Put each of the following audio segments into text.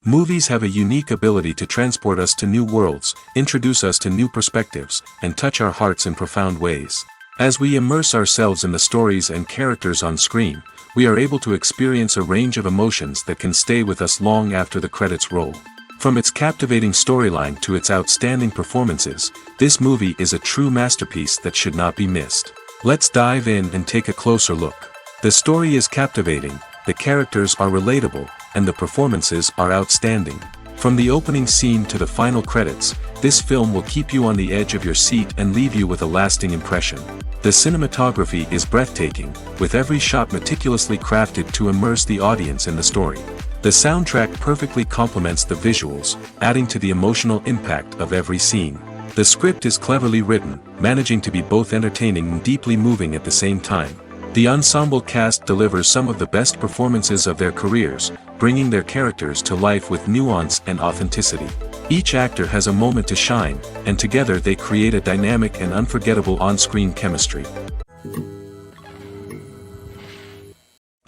Movies have a unique ability to transport us to new worlds, introduce us to new perspectives, and touch our hearts in profound ways. As we immerse ourselves in the stories and characters on screen, we are able to experience a range of emotions that can stay with us long after the credits roll. From its captivating storyline to its outstanding performances, this movie is a true masterpiece that should not be missed. Let's dive in and take a closer look. The story is captivating, the characters are relatable, and the performances are outstanding. From the opening scene to the final credits, this film will keep you on the edge of your seat and leave you with a lasting impression. The cinematography is breathtaking, with every shot meticulously crafted to immerse the audience in the story. The soundtrack perfectly complements the visuals, adding to the emotional impact of every scene. The script is cleverly written, managing to be both entertaining and deeply moving at the same time. The ensemble cast delivers some of the best performances of their careers, bringing their characters to life with nuance and authenticity. Each actor has a moment to shine, and together they create a dynamic and unforgettable on-screen chemistry.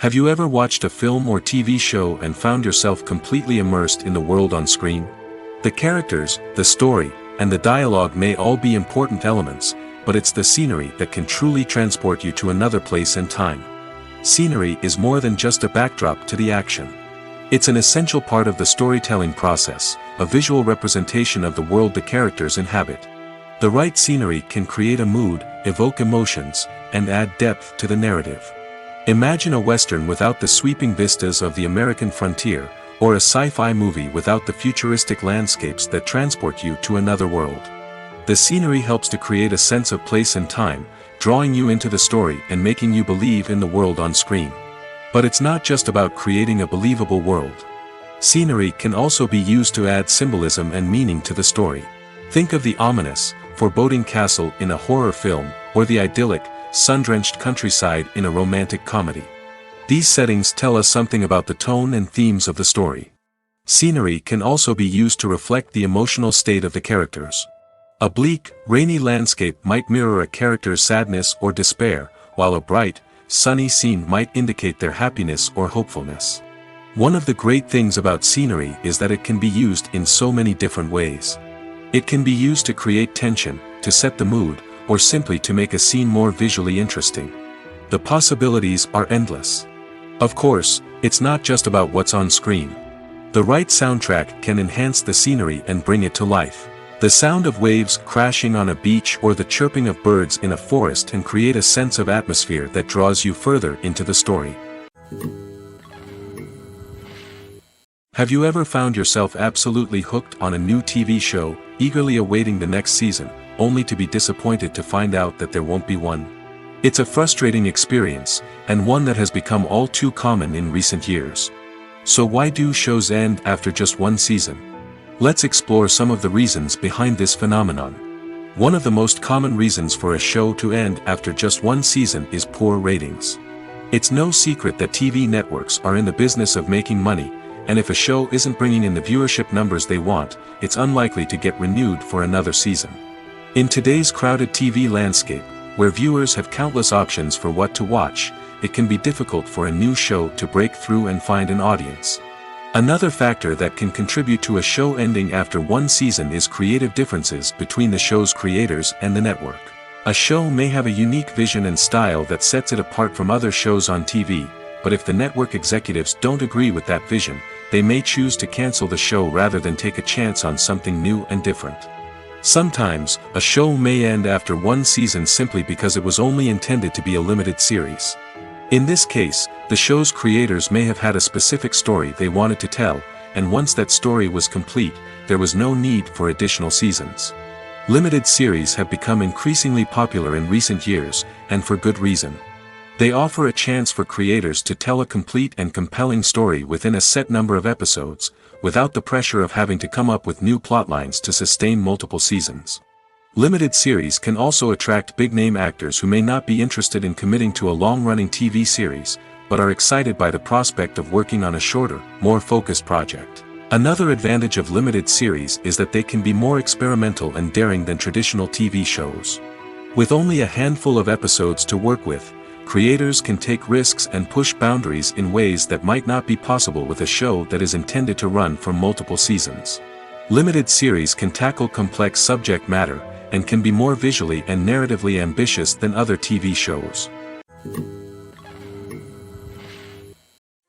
Have you ever watched a film or TV show and found yourself completely immersed in the world on screen? The characters, the story, and the dialogue may all be important elements, but it's the scenery that can truly transport you to another place and time. Scenery is more than just a backdrop to the action. It's an essential part of the storytelling process, a visual representation of the world the characters inhabit. The right scenery can create a mood, evoke emotions, and add depth to the narrative. Imagine a Western without the sweeping vistas of the American frontier, or a sci-fi movie without the futuristic landscapes that transport you to another world. The scenery helps to create a sense of place and time, drawing you into the story and making you believe in the world on screen. But it's not just about creating a believable world. Scenery can also be used to add symbolism and meaning to the story. Think of the ominous, foreboding castle in a horror film, or the idyllic, sun-drenched countryside in a romantic comedy. These settings tell us something about the tone and themes of the story. Scenery can also be used to reflect the emotional state of the characters. A bleak, rainy landscape might mirror a character's sadness or despair, while a bright, sunny scene might indicate their happiness or hopefulness. One of the great things about scenery is that it can be used in so many different ways. It can be used to create tension, to set the mood, or simply to make a scene more visually interesting. The possibilities are endless. Of course, it's not just about what's on screen. The right soundtrack can enhance the scenery and bring it to life. The sound of waves crashing on a beach or the chirping of birds in a forest can create a sense of atmosphere that draws you further into the story. Have you ever found yourself absolutely hooked on a new TV show, eagerly awaiting the next season, only to be disappointed to find out that there won't be one? It's a frustrating experience, and one that has become all too common in recent years. So why do shows end after just one season? Let's explore some of the reasons behind this phenomenon. One of the most common reasons for a show to end after just one season is poor ratings. It's no secret that TV networks are in the business of making money, and if a show isn't bringing in the viewership numbers they want, it's unlikely to get renewed for another season. In today's crowded TV landscape, where viewers have countless options for what to watch, it can be difficult for a new show to break through and find an audience. Another factor that can contribute to a show ending after one season is creative differences between the show's creators and the network. A show may have a unique vision and style that sets it apart from other shows on TV, but if the network executives don't agree with that vision, they may choose to cancel the show rather than take a chance on something new and different. Sometimes, a show may end after one season simply because it was only intended to be a limited series. In this case, the show's creators may have had a specific story they wanted to tell, and once that story was complete, there was no need for additional seasons. Limited series have become increasingly popular in recent years, and for good reason. They offer a chance for creators to tell a complete and compelling story within a set number of episodes, without the pressure of having to come up with new plotlines to sustain multiple seasons. Limited series can also attract big-name actors who may not be interested in committing to a long-running TV series, but are excited by the prospect of working on a shorter, more focused project. Another advantage of limited series is that they can be more experimental and daring than traditional TV shows. With only a handful of episodes to work with, creators can take risks and push boundaries in ways that might not be possible with a show that is intended to run for multiple seasons. Limited series can tackle complex subject matter, and can be more visually and narratively ambitious than other TV shows.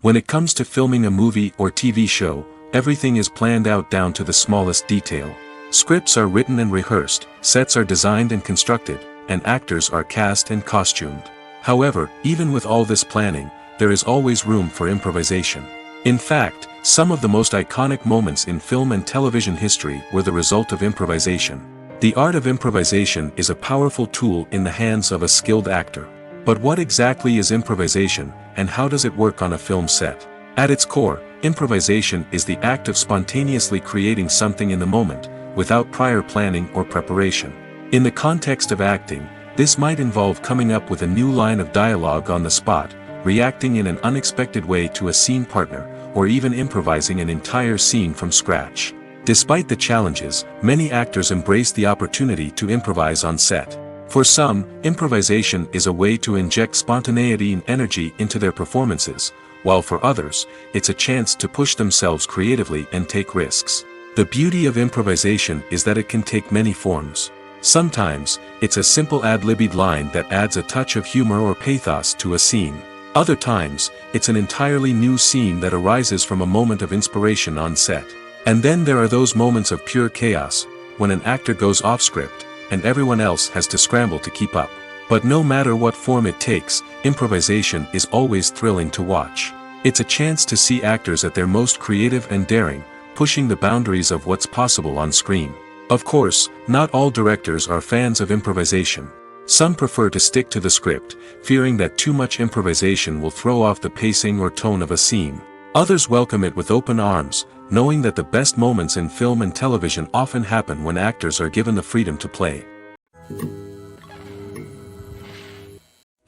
When it comes to filming a movie or TV show, everything is planned out down to the smallest detail. Scripts are written and rehearsed, sets are designed and constructed, and actors are cast and costumed. However, even with all this planning, there is always room for improvisation. In fact, some of the most iconic moments in film and television history were the result of improvisation. The art of improvisation is a powerful tool in the hands of a skilled actor. But what exactly is improvisation, and how does it work on a film set? At its core, improvisation is the act of spontaneously creating something in the moment, without prior planning or preparation. In the context of acting, this might involve coming up with a new line of dialogue on the spot, reacting in an unexpected way to a scene partner, or even improvising an entire scene from scratch. Despite the challenges, many actors embrace the opportunity to improvise on set. For some, improvisation is a way to inject spontaneity and energy into their performances, while for others, it's a chance to push themselves creatively and take risks. The beauty of improvisation is that it can take many forms. Sometimes, it's a simple ad-libbed line that adds a touch of humor or pathos to a scene. Other times, it's an entirely new scene that arises from a moment of inspiration on set. And then there are those moments of pure chaos, when an actor goes off script, and everyone else has to scramble to keep up. But no matter what form it takes, improvisation is always thrilling to watch. It's a chance to see actors at their most creative and daring, pushing the boundaries of what's possible on screen. Of course, not all directors are fans of improvisation. Some prefer to stick to the script, fearing that too much improvisation will throw off the pacing or tone of a scene. Others welcome it with open arms, knowing that the best moments in film and television often happen when actors are given the freedom to play.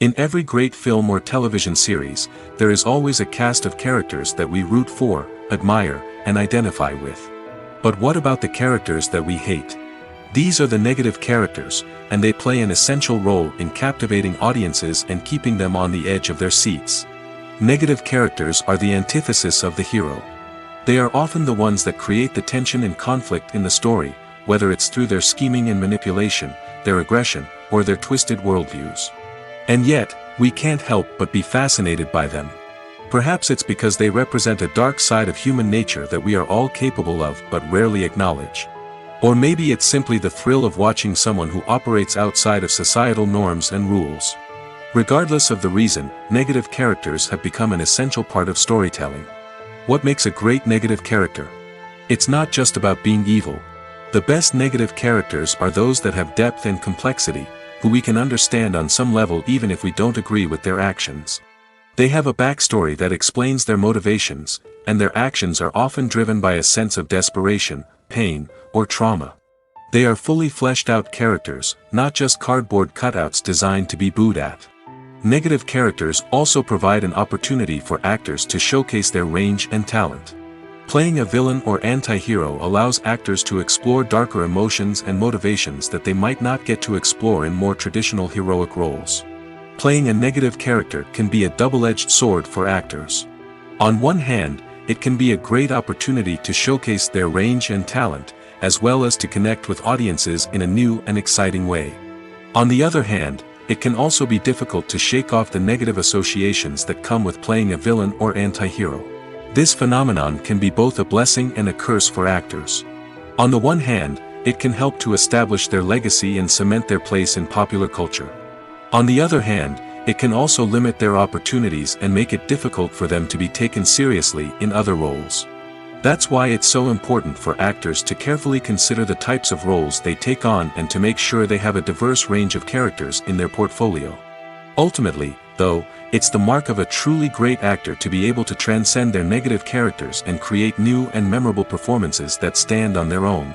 In every great film or television series, there is always a cast of characters that we root for, admire, and identify with. But what about the characters that we hate? These are the negative characters, and they play an essential role in captivating audiences and keeping them on the edge of their seats. Negative characters are the antithesis of the hero. They are often the ones that create the tension and conflict in the story, whether it's through their scheming and manipulation, their aggression, or their twisted worldviews. And yet, we can't help but be fascinated by them. Perhaps it's because they represent a dark side of human nature that we are all capable of but rarely acknowledge. Or maybe it's simply the thrill of watching someone who operates outside of societal norms and rules. Regardless of the reason, negative characters have become an essential part of storytelling. What makes a great negative character? It's not just about being evil. The best negative characters are those that have depth and complexity, who we can understand on some level even if we don't agree with their actions. They have a backstory that explains their motivations, and their actions are often driven by a sense of desperation, pain, or trauma. They are fully fleshed out characters, not just cardboard cutouts designed to be booed at. Negative characters also provide an opportunity for actors to showcase their range and talent. Playing a villain or anti-hero allows actors to explore darker emotions and motivations that they might not get to explore in more traditional heroic roles. Playing a negative character can be a double-edged sword for actors. On one hand, it can be a great opportunity to showcase their range and talent, as well as to connect with audiences in a new and exciting way. On the other hand, it can also be difficult to shake off the negative associations that come with playing a villain or anti-hero. This phenomenon can be both a blessing and a curse for actors. On the one hand, it can help to establish their legacy and cement their place in popular culture. On the other hand, it can also limit their opportunities and make it difficult for them to be taken seriously in other roles. That's why it's so important for actors to carefully consider the types of roles they take on and to make sure they have a diverse range of characters in their portfolio. Ultimately, though, it's the mark of a truly great actor to be able to transcend their negative characters and create new and memorable performances that stand on their own.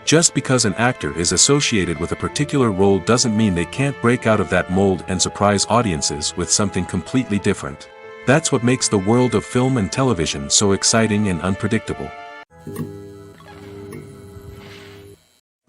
Just because an actor is associated with a particular role doesn't mean they can't break out of that mold and surprise audiences with something completely different. That's what makes the world of film and television so exciting and unpredictable.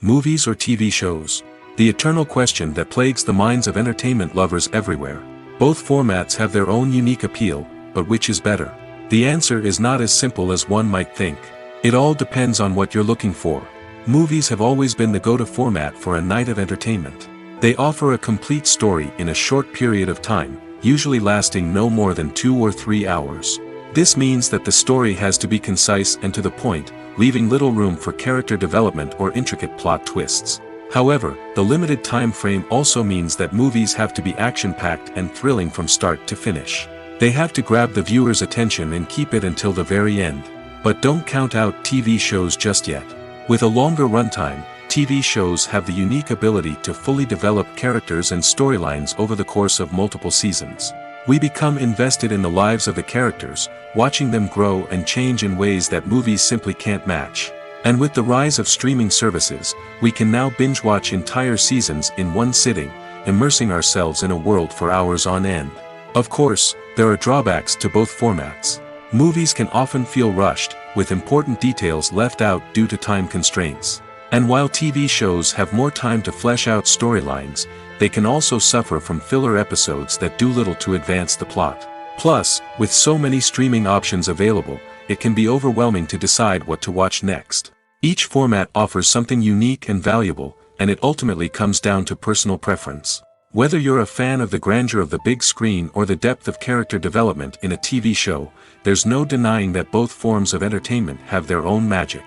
Movies or TV shows? The eternal question that plagues the minds of entertainment lovers everywhere. Both formats have their own unique appeal, but which is better? The answer is not as simple as one might think. It all depends on what you're looking for. Movies have always been the go-to format for a night of entertainment. They offer a complete story in a short period of time, usually lasting no more than 2 or 3 hours. This means that the story has to be concise and to the point, leaving little room for character development or intricate plot twists. However, the limited time frame also means that movies have to be action-packed and thrilling from start to finish. They have to grab the viewer's attention and keep it until the very end. But don't count out TV shows just yet. With a longer runtime, TV shows have the unique ability to fully develop characters and storylines over the course of multiple seasons. We become invested in the lives of the characters, watching them grow and change in ways that movies simply can't match. And with the rise of streaming services, we can now binge-watch entire seasons in one sitting, immersing ourselves in a world for hours on end. Of course, there are drawbacks to both formats. Movies can often feel rushed, with important details left out due to time constraints. And while TV shows have more time to flesh out storylines, they can also suffer from filler episodes that do little to advance the plot. Plus, with so many streaming options available, it can be overwhelming to decide what to watch next. Each format offers something unique and valuable, and it ultimately comes down to personal preference. Whether you're a fan of the grandeur of the big screen or the depth of character development in a TV show, there's no denying that both forms of entertainment have their own magic.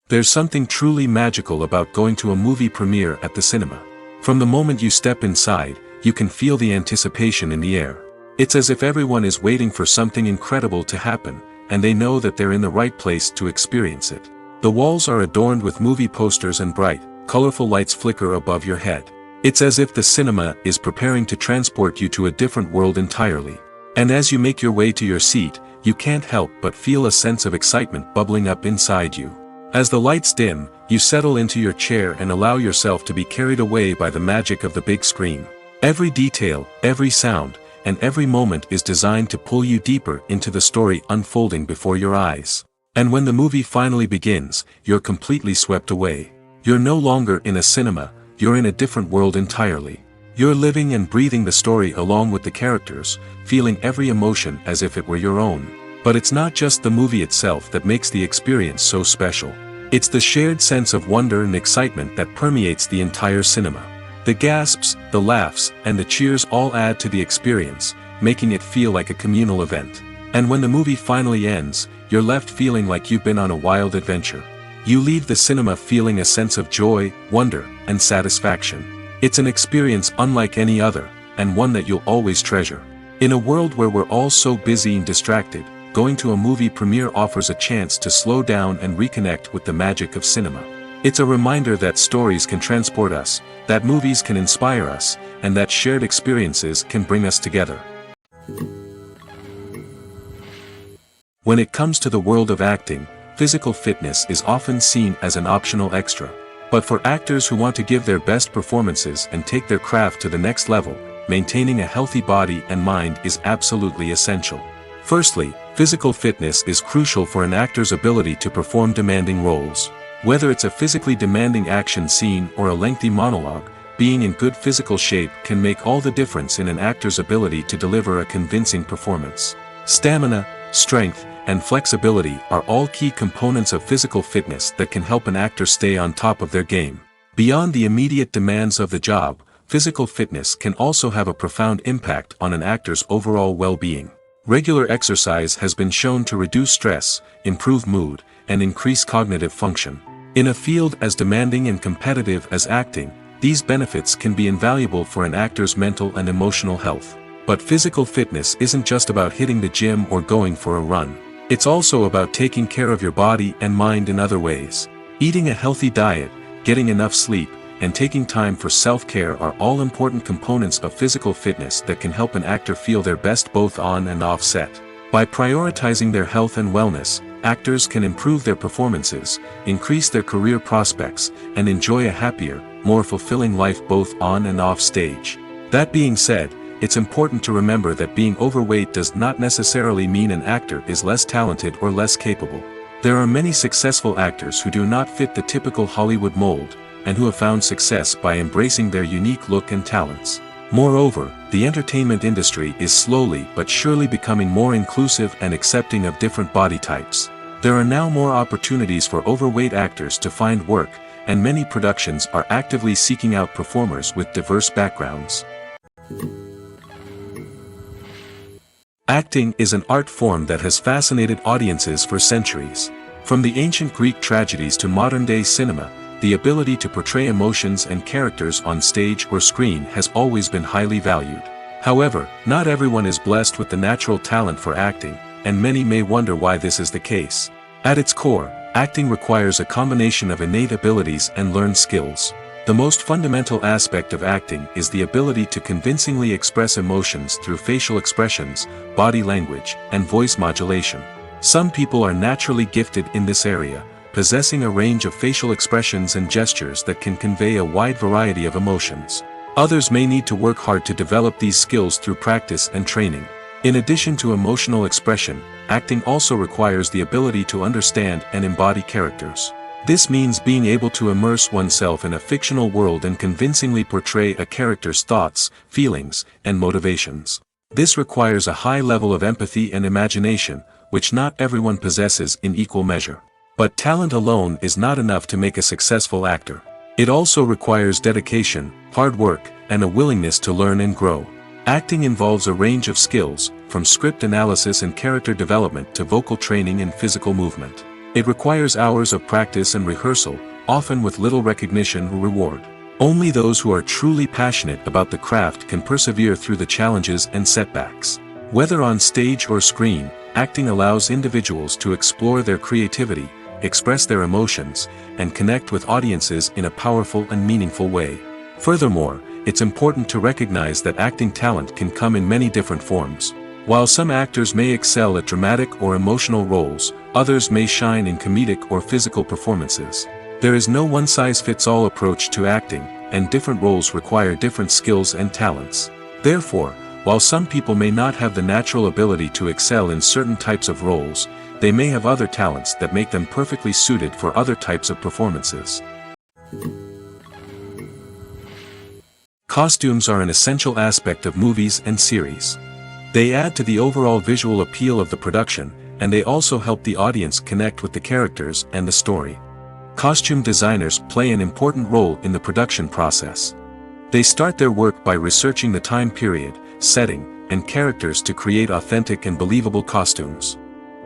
There's something truly magical about going to a movie premiere at the cinema. From the moment you step inside, you can feel the anticipation in the air. It's as if everyone is waiting for something incredible to happen, and they know that they're in the right place to experience it. The walls are adorned with movie posters and bright, colorful lights flicker above your head. It's as if the cinema is preparing to transport you to a different world entirely. And as you make your way to your seat, you can't help but feel a sense of excitement bubbling up inside you. As the lights dim, you settle into your chair and allow yourself to be carried away by the magic of the big screen. Every detail, every sound, and every moment is designed to pull you deeper into the story unfolding before your eyes. And when the movie finally begins, you're completely swept away. You're no longer in a cinema, you're in a different world entirely. You're living and breathing the story along with the characters, feeling every emotion as if it were your own. But it's not just the movie itself that makes the experience so special. It's the shared sense of wonder and excitement that permeates the entire cinema. The gasps, the laughs, and the cheers all add to the experience, making it feel like a communal event. And when the movie finally ends, you're left feeling like you've been on a wild adventure. You leave the cinema feeling a sense of joy, wonder, and satisfaction. It's an experience unlike any other, and one that you'll always treasure. In a world where we're all so busy and distracted, going to a movie premiere offers a chance to slow down and reconnect with the magic of cinema. It's a reminder that stories can transport us, that movies can inspire us, and that shared experiences can bring us together. When it comes to the world of acting, physical fitness is often seen as an optional extra. But for actors who want to give their best performances and take their craft to the next level, maintaining a healthy body and mind is absolutely essential. Firstly, physical fitness is crucial for an actor's ability to perform demanding roles. Whether it's a physically demanding action scene or a lengthy monologue, being in good physical shape can make all the difference in an actor's ability to deliver a convincing performance. Stamina, strength, and flexibility are all key components of physical fitness that can help an actor stay on top of their game. Beyond the immediate demands of the job, physical fitness can also have a profound impact on an actor's overall well-being. Regular exercise has been shown to reduce stress, improve mood, and increase cognitive function. In a field as demanding and competitive as acting, these benefits can be invaluable for an actor's mental and emotional health. But physical fitness isn't just about hitting the gym or going for a run. It's also about taking care of your body and mind in other ways. Eating a healthy diet, getting enough sleep, and taking time for self-care are all important components of physical fitness that can help an actor feel their best both on and off set. By prioritizing their health and wellness, actors can improve their performances, increase their career prospects, and enjoy a happier, more fulfilling life both on and off stage. That being said, it's important to remember that being overweight does not necessarily mean an actor is less talented or less capable. There are many successful actors who do not fit the typical Hollywood mold, and who have found success by embracing their unique look and talents. Moreover, the entertainment industry is slowly but surely becoming more inclusive and accepting of different body types. There are now more opportunities for overweight actors to find work, and many productions are actively seeking out performers with diverse backgrounds. Acting is an art form that has fascinated audiences for centuries. From the ancient Greek tragedies to modern-day cinema, the ability to portray emotions and characters on stage or screen has always been highly valued. However, not everyone is blessed with the natural talent for acting, and many may wonder why this is the case. At its core, acting requires a combination of innate abilities and learned skills. The most fundamental aspect of acting is the ability to convincingly express emotions through facial expressions, body language, and voice modulation. Some people are naturally gifted in this area, possessing a range of facial expressions and gestures that can convey a wide variety of emotions. Others may need to work hard to develop these skills through practice and training. In addition to emotional expression, acting also requires the ability to understand and embody characters. This means being able to immerse oneself in a fictional world and convincingly portray a character's thoughts, feelings, and motivations. This requires a high level of empathy and imagination, which not everyone possesses in equal measure. But talent alone is not enough to make a successful actor. It also requires dedication, hard work, and a willingness to learn and grow. Acting involves a range of skills, from script analysis and character development to vocal training and physical movement. It requires hours of practice and rehearsal, often with little recognition or reward. Only those who are truly passionate about the craft can persevere through the challenges and setbacks. Whether on stage or screen, acting allows individuals to explore their creativity, express their emotions, and connect with audiences in a powerful and meaningful way. Furthermore, it's important to recognize that acting talent can come in many different forms. While some actors may excel at dramatic or emotional roles, others may shine in comedic or physical performances. There is no one-size-fits-all approach to acting, and different roles require different skills and talents. Therefore, while some people may not have the natural ability to excel in certain types of roles, they may have other talents that make them perfectly suited for other types of performances. Costumes are an essential aspect of movies and series. They add to the overall visual appeal of the production, and they also help the audience connect with the characters and the story. Costume designers play an important role in the production process. They start their work by researching the time period, setting, and characters to create authentic and believable costumes.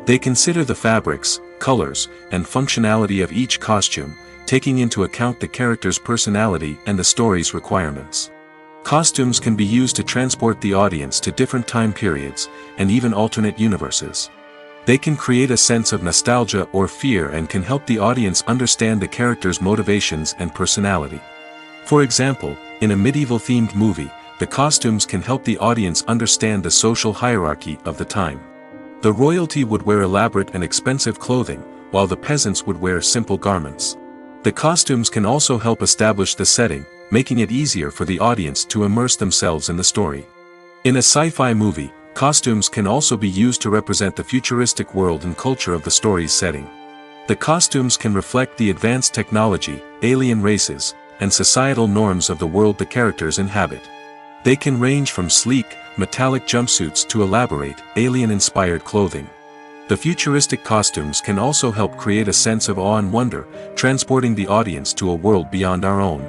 They consider the fabrics, colors, and functionality of each costume, taking into account the character's personality and the story's requirements. Costumes can be used to transport the audience to different time periods, and even alternate universes. They can create a sense of nostalgia or fear and can help the audience understand the character's motivations and personality. For example, in a medieval-themed movie, the costumes can help the audience understand the social hierarchy of the time. The royalty would wear elaborate and expensive clothing, while the peasants would wear simple garments. The costumes can also help establish the setting, making it easier for the audience to immerse themselves in the story. In a sci-fi movie, costumes can also be used to represent the futuristic world and culture of the story's setting. The costumes can reflect the advanced technology, alien races, and societal norms of the world the characters inhabit. They can range from sleek, metallic jumpsuits to elaborate, alien-inspired clothing. The futuristic costumes can also help create a sense of awe and wonder, transporting the audience to a world beyond our own.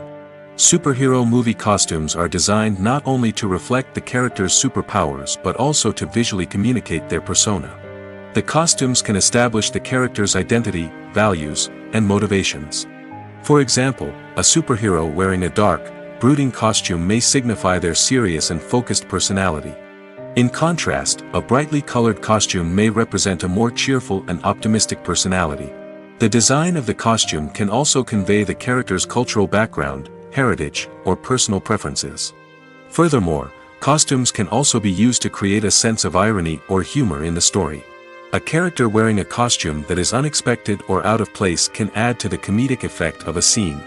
Superhero movie costumes are designed not only to reflect the character's superpowers but also to visually communicate their persona. The costumes can establish the character's identity, values, and motivations. For example, a superhero wearing a dark, brooding costume may signify their serious and focused personality. In contrast, a brightly colored costume may represent a more cheerful and optimistic personality. The design of the costume can also convey the character's cultural background, heritage, or personal preferences. Furthermore, costumes can also be used to create a sense of irony or humor in the story. A character wearing a costume that is unexpected or out of place can add to the comedic effect of a scene.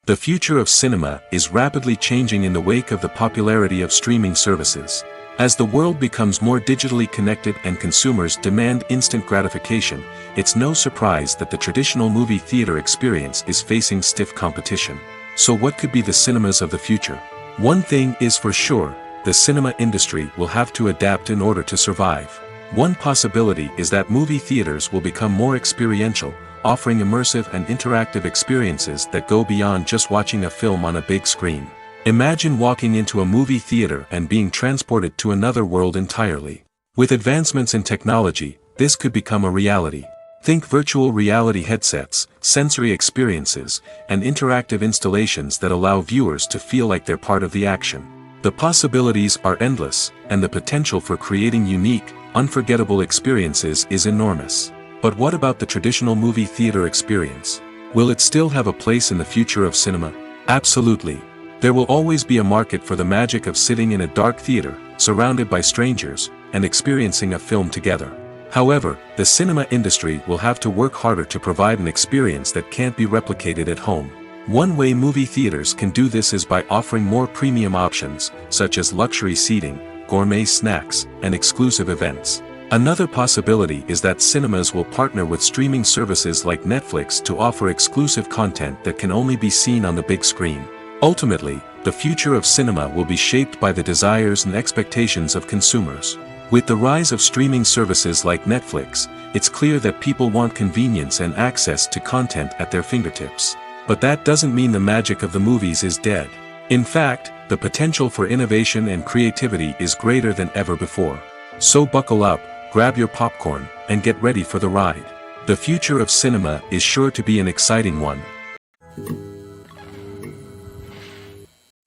The future of cinema is rapidly changing in the wake of the popularity of streaming services. As the world becomes more digitally connected and consumers demand instant gratification, it's no surprise that the traditional movie theater experience is facing stiff competition. So what could be the cinemas of the future? One thing is for sure, the cinema industry will have to adapt in order to survive. One possibility is that movie theaters will become more experiential, offering immersive and interactive experiences that go beyond just watching a film on a big screen. Imagine walking into a movie theater and being transported to another world entirely. With advancements in technology, this could become a reality. Think virtual reality headsets, sensory experiences, and interactive installations that allow viewers to feel like they're part of the action. The possibilities are endless, and the potential for creating unique, unforgettable experiences is enormous. But what about the traditional movie theater experience? Will it still have a place in the future of cinema? Absolutely. There will always be a market for the magic of sitting in a dark theater, surrounded by strangers, and experiencing a film together. However, the cinema industry will have to work harder to provide an experience that can't be replicated at home. One way movie theaters can do this is by offering more premium options, such as luxury seating, gourmet snacks, and exclusive events. Another possibility is that cinemas will partner with streaming services like Netflix to offer exclusive content that can only be seen on the big screen. Ultimately, the future of cinema will be shaped by the desires and expectations of consumers. With the rise of streaming services like Netflix, it's clear that people want convenience and access to content at their fingertips. But that doesn't mean the magic of the movies is dead. In fact, the potential for innovation and creativity is greater than ever before. So buckle up, grab your popcorn, and get ready for the ride. The future of cinema is sure to be an exciting one.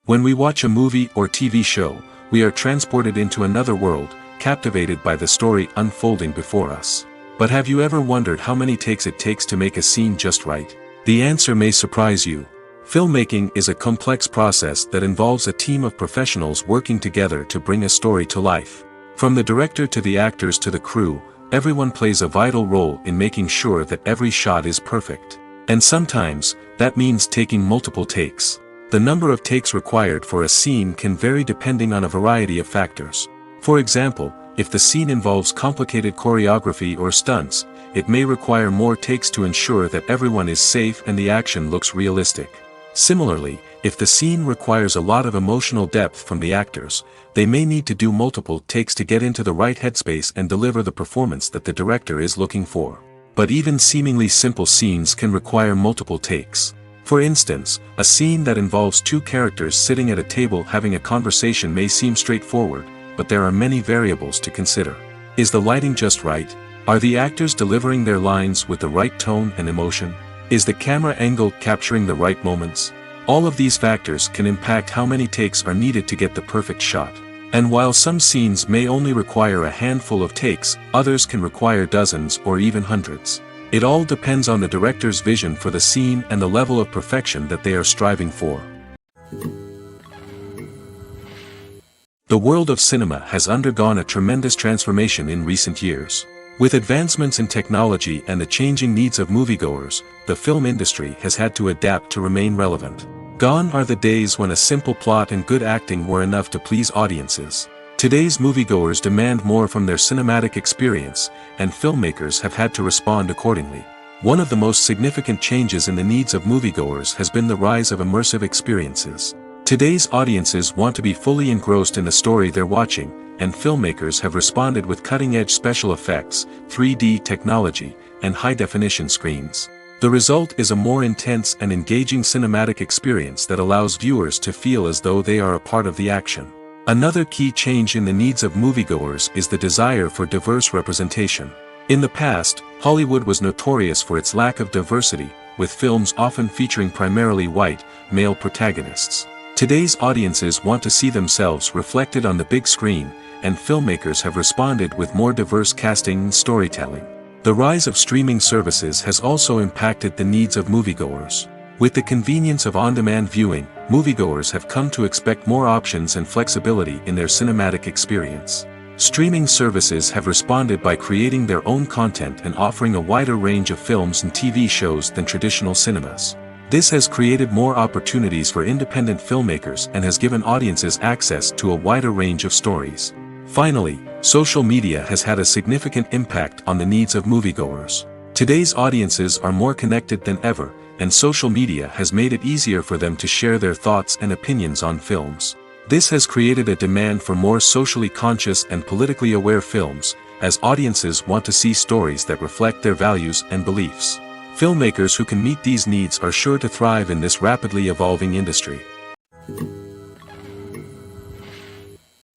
When we watch a movie or TV show, we are transported into another world, captivated by the story unfolding before us. But have you ever wondered how many takes it takes to make a scene just right? The answer may surprise you. Filmmaking is a complex process that involves a team of professionals working together to bring a story to life. From the director to the actors to the crew, everyone plays a vital role in making sure that every shot is perfect. And sometimes, that means taking multiple takes. The number of takes required for a scene can vary depending on a variety of factors. For example, if the scene involves complicated choreography or stunts, it may require more takes to ensure that everyone is safe and the action looks realistic. Similarly, if the scene requires a lot of emotional depth from the actors, they may need to do multiple takes to get into the right headspace and deliver the performance that the director is looking for. But even seemingly simple scenes can require multiple takes. For instance, a scene that involves two characters sitting at a table having a conversation may seem straightforward, but there are many variables to consider. Is the lighting just right? Are the actors delivering their lines with the right tone and emotion? Is the camera angle capturing the right moments? All of these factors can impact how many takes are needed to get the perfect shot. And while some scenes may only require a handful of takes, others can require dozens or even hundreds. It all depends on the director's vision for the scene and the level of perfection that they are striving for. The world of cinema has undergone a tremendous transformation in recent years. With advancements in technology and the changing needs of moviegoers, the film industry has had to adapt to remain relevant. Gone are the days when a simple plot and good acting were enough to please audiences. Today's moviegoers demand more from their cinematic experience, and filmmakers have had to respond accordingly. One of the most significant changes in the needs of moviegoers has been the rise of immersive experiences. Today's audiences want to be fully engrossed in the story they're watching, and filmmakers have responded with cutting-edge special effects, 3D technology, and high-definition screens. The result is a more intense and engaging cinematic experience that allows viewers to feel as though they are a part of the action. Another key change in the needs of moviegoers is the desire for diverse representation. In the past, Hollywood was notorious for its lack of diversity, with films often featuring primarily white, male protagonists. Today's audiences want to see themselves reflected on the big screen, and filmmakers have responded with more diverse casting and storytelling. The rise of streaming services has also impacted the needs of moviegoers. With the convenience of on-demand viewing, moviegoers have come to expect more options and flexibility in their cinematic experience. Streaming services have responded by creating their own content and offering a wider range of films and TV shows than traditional cinemas. This has created more opportunities for independent filmmakers and has given audiences access to a wider range of stories. Finally, social media has had a significant impact on the needs of moviegoers. Today's audiences are more connected than ever, and social media has made it easier for them to share their thoughts and opinions on films. This has created a demand for more socially conscious and politically aware films, as audiences want to see stories that reflect their values and beliefs. Filmmakers who can meet these needs are sure to thrive in this rapidly evolving industry.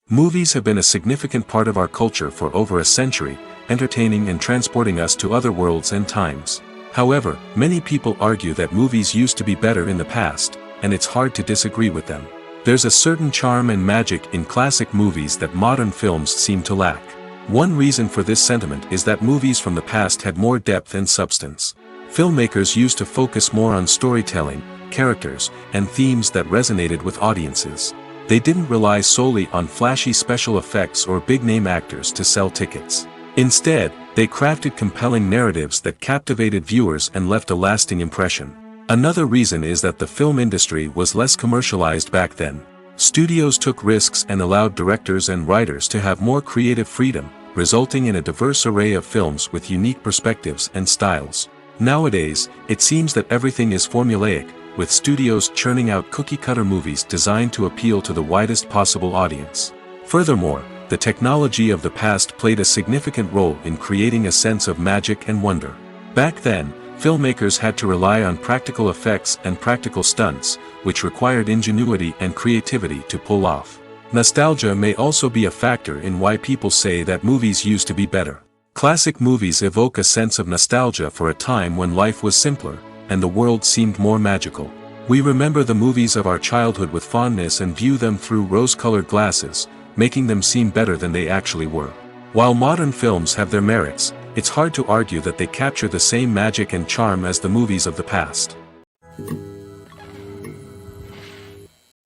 Movies have been a significant part of our culture for over a century, entertaining and transporting us to other worlds and times. However, many people argue that movies used to be better in the past, and it's hard to disagree with them. There's a certain charm and magic in classic movies that modern films seem to lack. One reason for this sentiment is that movies from the past had more depth and substance. Filmmakers used to focus more on storytelling, characters, and themes that resonated with audiences. They didn't rely solely on flashy special effects or big-name actors to sell tickets. Instead, they crafted compelling narratives that captivated viewers and left a lasting impression. Another reason is that the film industry was less commercialized back then. Studios took risks and allowed directors and writers to have more creative freedom, resulting in a diverse array of films with unique perspectives and styles. Nowadays, it seems that everything is formulaic, with studios churning out cookie-cutter movies designed to appeal to the widest possible audience. Furthermore, the technology of the past played a significant role in creating a sense of magic and wonder. Back then, filmmakers had to rely on practical effects and practical stunts, which required ingenuity and creativity to pull off. Nostalgia may also be a factor in why people say that movies used to be better. Classic movies evoke a sense of nostalgia for a time when life was simpler, and the world seemed more magical. We remember the movies of our childhood with fondness and view them through rose-colored glasses, making them seem better than they actually were. While modern films have their merits, it's hard to argue that they capture the same magic and charm as the movies of the past.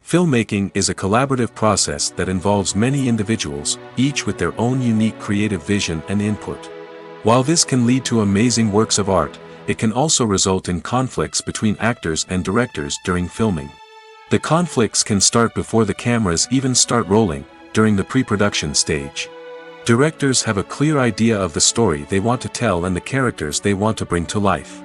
Filmmaking is a collaborative process that involves many individuals, each with their own unique creative vision and input. While this can lead to amazing works of art, it can also result in conflicts between actors and directors during filming. The conflicts can start before the cameras even start rolling, during the pre-production stage. Directors have a clear idea of the story they want to tell and the characters they want to bring to life.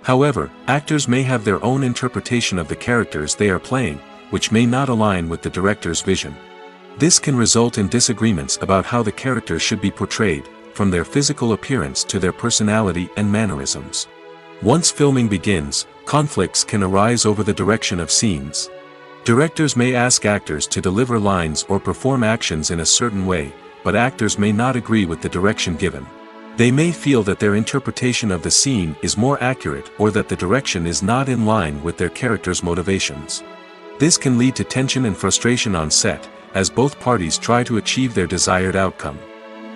However, actors may have their own interpretation of the characters they are playing, which may not align with the director's vision. This can result in disagreements about how the characters should be portrayed, from their physical appearance to their personality and mannerisms. Once filming begins, conflicts can arise over the direction of scenes. Directors may ask actors to deliver lines or perform actions in a certain way, but actors may not agree with the direction given. They may feel that their interpretation of the scene is more accurate or that the direction is not in line with their character's motivations. This can lead to tension and frustration on set, as both parties try to achieve their desired outcome.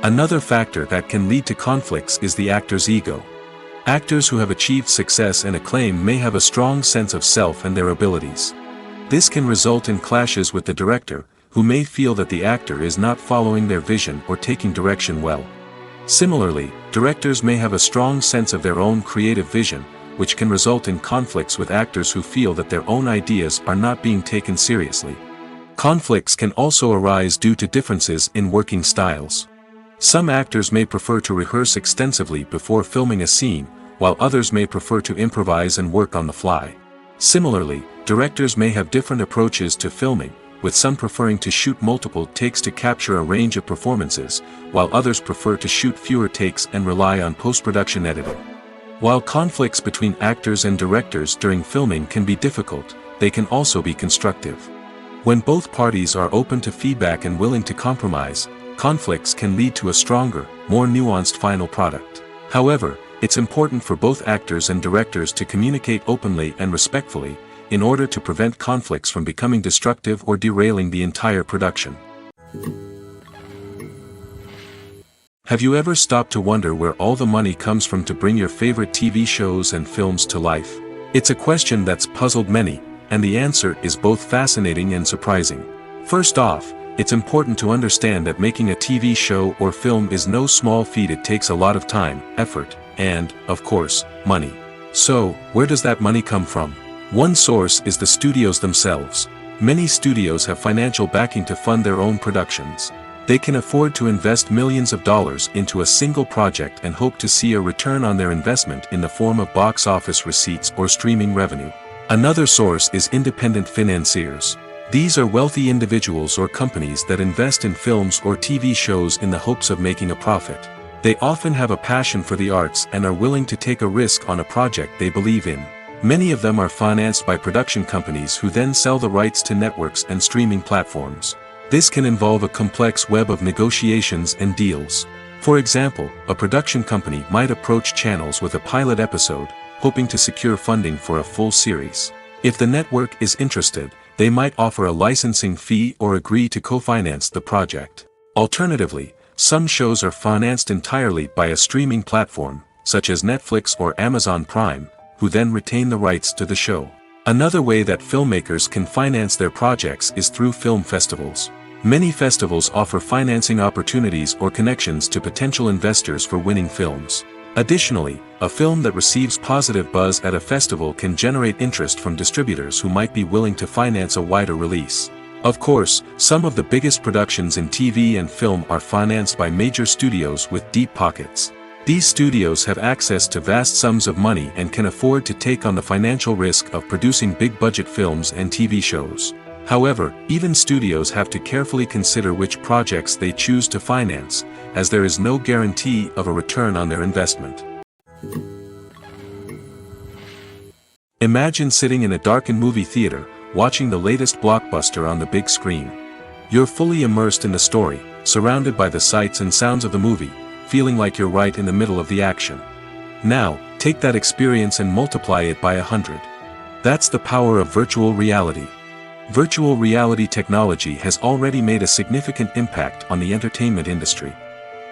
Another factor that can lead to conflicts is the actor's ego. Actors who have achieved success and acclaim may have a strong sense of self and their abilities. This can result in clashes with the director, who may feel that the actor is not following their vision or taking direction well. Similarly, directors may have a strong sense of their own creative vision, which can result in conflicts with actors who feel that their own ideas are not being taken seriously. Conflicts can also arise due to differences in working styles. Some actors may prefer to rehearse extensively before filming a scene, while others may prefer to improvise and work on the fly. Similarly, directors may have different approaches to filming, with some preferring to shoot multiple takes to capture a range of performances, while others prefer to shoot fewer takes and rely on post-production editing. While conflicts between actors and directors during filming can be difficult, they can also be constructive. When both parties are open to feedback and willing to compromise, conflicts can lead to a stronger, more nuanced final product. However, it's important for both actors and directors to communicate openly and respectfully, in order to prevent conflicts from becoming destructive or derailing the entire production. Have you ever stopped to wonder where all the money comes from to bring your favorite TV shows and films to life? It's a question that's puzzled many, and the answer is both fascinating and surprising. First off, it's important to understand that making a TV show or film is no small feat. It takes a lot of time, effort, and, of course, money. So, where does that money come from? One source is the studios themselves. Many studios have financial backing to fund their own productions. They can afford to invest millions of dollars into a single project and hope to see a return on their investment in the form of box office receipts or streaming revenue. Another source is independent financiers. These are wealthy individuals or companies that invest in films or TV shows in the hopes of making a profit. They often have a passion for the arts and are willing to take a risk on a project they believe in. Many of them are financed by production companies who then sell the rights to networks and streaming platforms. This can involve a complex web of negotiations and deals. For example, a production company might approach channels with a pilot episode, hoping to secure funding for a full series. If the network is interested, they might offer a licensing fee or agree to co-finance the project. Alternatively, some shows are financed entirely by a streaming platform, such as Netflix or Amazon Prime, who then retain the rights to the show. Another way that filmmakers can finance their projects is through film festivals. Many festivals offer financing opportunities or connections to potential investors for winning films. Additionally, a film that receives positive buzz at a festival can generate interest from distributors who might be willing to finance a wider release. Of course, some of the biggest productions in TV and film are financed by major studios with deep pockets. These studios have access to vast sums of money and can afford to take on the financial risk of producing big-budget films and TV shows. However, even studios have to carefully consider which projects they choose to finance, as there is no guarantee of a return on their investment. Imagine sitting in a darkened movie theater, watching the latest blockbuster on the big screen. You're fully immersed in the story, surrounded by the sights and sounds of the movie, feeling like you're right in the middle of the action. Now, take that experience and multiply it by 100. That's the power of virtual reality. Virtual reality technology has already made a significant impact on the entertainment industry.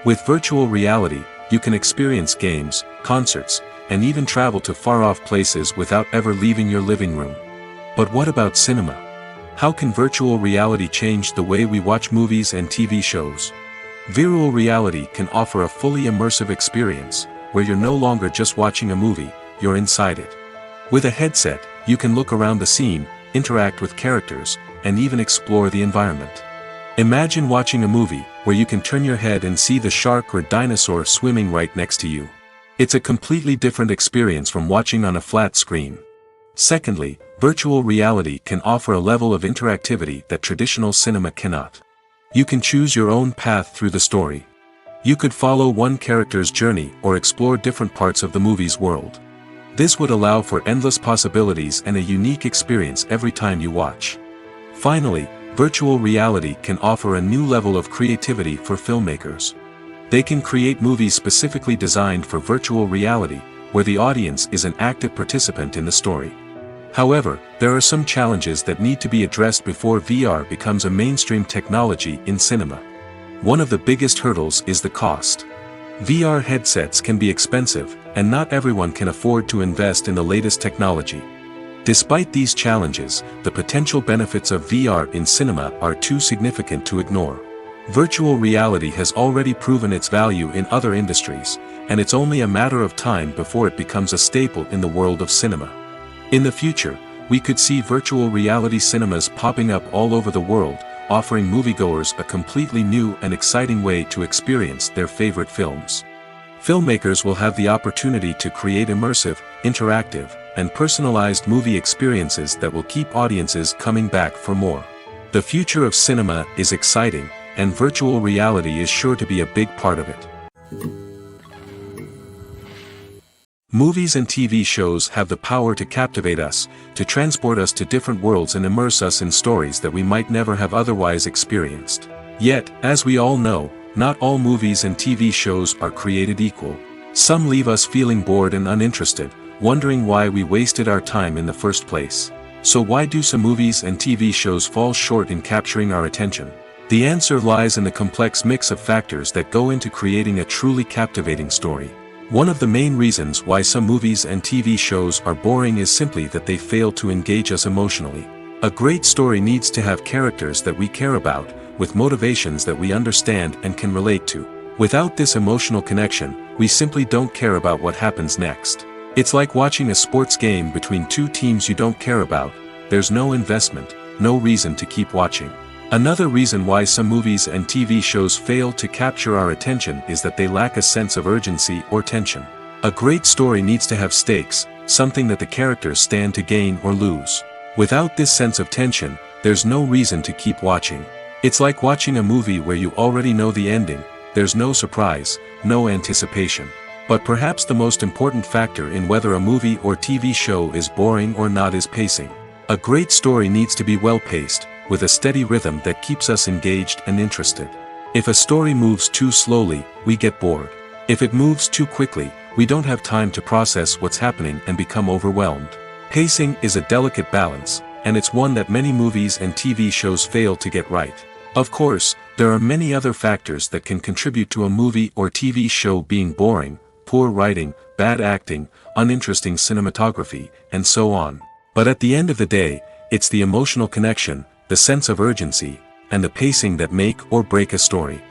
With virtual reality, you can experience games, concerts, and even travel to far-off places without ever leaving your living room. But what about cinema? How can virtual reality change the way we watch movies and TV shows? Virtual reality can offer a fully immersive experience, where you're no longer just watching a movie, you're inside it. With a headset, you can look around the scene, interact with characters, and even explore the environment. Imagine watching a movie where you can turn your head and see the shark or dinosaur swimming right next to you. It's a completely different experience from watching on a flat screen. Secondly, virtual reality can offer a level of interactivity that traditional cinema cannot. You can choose your own path through the story. You could follow one character's journey or explore different parts of the movie's world. This would allow for endless possibilities and a unique experience every time you watch. Finally, virtual reality can offer a new level of creativity for filmmakers. They can create movies specifically designed for virtual reality, where the audience is an active participant in the story. However, there are some challenges that need to be addressed before VR becomes a mainstream technology in cinema. One of the biggest hurdles is the cost. VR headsets can be expensive, and not everyone can afford to invest in the latest technology. Despite these challenges, the potential benefits of VR in cinema are too significant to ignore. Virtual reality has already proven its value in other industries, and it's only a matter of time before it becomes a staple in the world of cinema. In the future, we could see virtual reality cinemas popping up all over the world, offering moviegoers a completely new and exciting way to experience their favorite films. Filmmakers will have the opportunity to create immersive, interactive, and personalized movie experiences that will keep audiences coming back for more. The future of cinema is exciting, and virtual reality is sure to be a big part of it. Movies and TV shows have the power to captivate us, to transport us to different worlds and immerse us in stories that we might never have otherwise experienced. Yet, as we all know, not all movies and TV shows are created equal. Some leave us feeling bored and uninterested, wondering why we wasted our time in the first place. So why do some movies and TV shows fall short in capturing our attention? The answer lies in the complex mix of factors that go into creating a truly captivating story. One of the main reasons why some movies and TV shows are boring is simply that they fail to engage us emotionally. A great story needs to have characters that we care about, with motivations that we understand and can relate to. Without this emotional connection, we simply don't care about what happens next. It's like watching a sports game between two teams you don't care about. There's no investment, no reason to keep watching. Another reason why some movies and TV shows fail to capture our attention is that they lack a sense of urgency or tension. A great story needs to have stakes, something that the characters stand to gain or lose. Without this sense of tension, there's no reason to keep watching. It's like watching a movie where you already know the ending, there's no surprise, no anticipation. But perhaps the most important factor in whether a movie or TV show is boring or not is pacing. A great story needs to be well-paced, with a steady rhythm that keeps us engaged and interested. If a story moves too slowly, we get bored. If it moves too quickly, we don't have time to process what's happening and become overwhelmed. Pacing is a delicate balance, and it's one that many movies and TV shows fail to get right. Of course, there are many other factors that can contribute to a movie or TV show being boring: poor writing, bad acting, uninteresting cinematography, and so on. But at the end of the day, it's the emotional connection, the sense of urgency, and the pacing that make or break a story.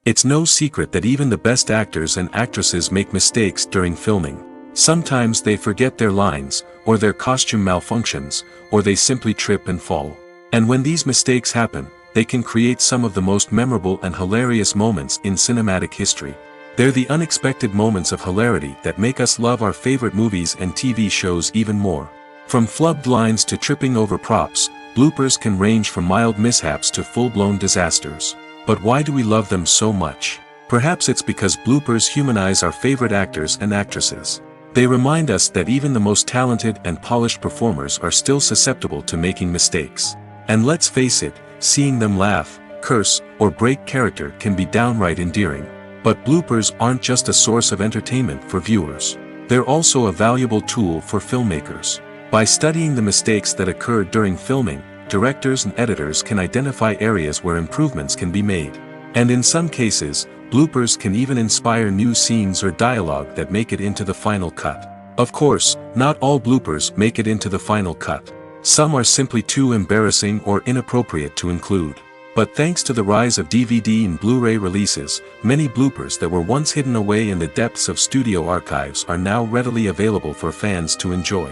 It's no secret that even the best actors and actresses make mistakes during filming. Sometimes they forget their lines, or their costume malfunctions, or they simply trip and fall. And when these mistakes happen, they can create some of the most memorable and hilarious moments in cinematic history. They're the unexpected moments of hilarity that make us love our favorite movies and TV shows even more. From flubbed lines to tripping over props, bloopers can range from mild mishaps to full-blown disasters. But why do we love them so much? Perhaps it's because bloopers humanize our favorite actors and actresses. They remind us that even the most talented and polished performers are still susceptible to making mistakes. And let's face it, seeing them laugh, curse, or break character can be downright endearing. But bloopers aren't just a source of entertainment for viewers. They're also a valuable tool for filmmakers. By studying the mistakes that occurred during filming, directors and editors can identify areas where improvements can be made. And in some cases, bloopers can even inspire new scenes or dialogue that make it into the final cut. Of course, not all bloopers make it into the final cut. Some are simply too embarrassing or inappropriate to include. But thanks to the rise of DVD and Blu-ray releases, many bloopers that were once hidden away in the depths of studio archives are now readily available for fans to enjoy.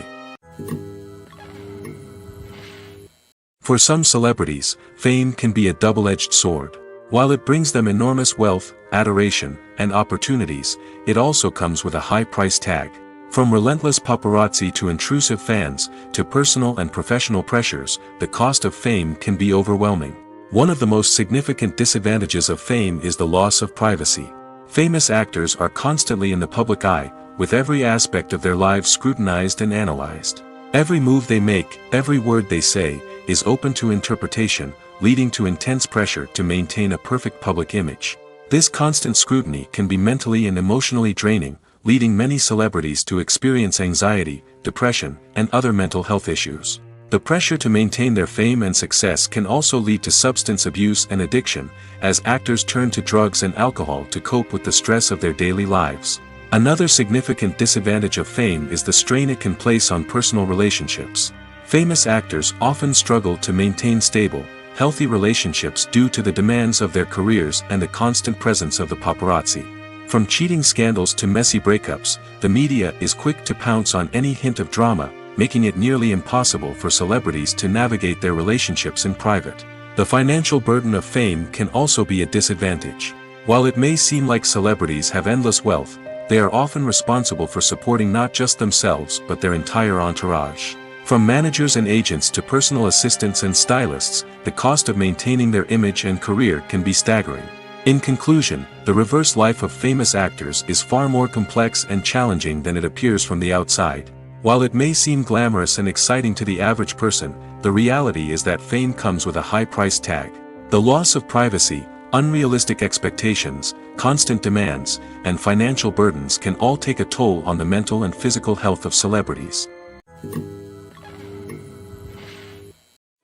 For some celebrities, fame can be a double-edged sword. While it brings them enormous wealth, adoration, and opportunities, it also comes with a high price tag. From relentless paparazzi to intrusive fans, to personal and professional pressures, the cost of fame can be overwhelming. One of the most significant disadvantages of fame is the loss of privacy. Famous actors are constantly in the public eye, with every aspect of their lives scrutinized and analyzed. Every move they make, every word they say, is open to interpretation, leading to intense pressure to maintain a perfect public image. This constant scrutiny can be mentally and emotionally draining, leading many celebrities to experience anxiety, depression, and other mental health issues. The pressure to maintain their fame and success can also lead to substance abuse and addiction, as actors turn to drugs and alcohol to cope with the stress of their daily lives. Another significant disadvantage of fame is the strain it can place on personal relationships. Famous actors often struggle to maintain stable, healthy relationships due to the demands of their careers and the constant presence of the paparazzi. From cheating scandals to messy breakups, the media is quick to pounce on any hint of drama, making it nearly impossible for celebrities to navigate their relationships in private. The financial burden of fame can also be a disadvantage. While it may seem like celebrities have endless wealth, they are often responsible for supporting not just themselves but their entire entourage. From managers and agents to personal assistants and stylists, the cost of maintaining their image and career can be staggering. In conclusion, the reverse life of famous actors is far more complex and challenging than it appears from the outside. While it may seem glamorous and exciting to the average person, the reality is that fame comes with a high price tag. The loss of privacy, unrealistic expectations, constant demands, and financial burdens can all take a toll on the mental and physical health of celebrities.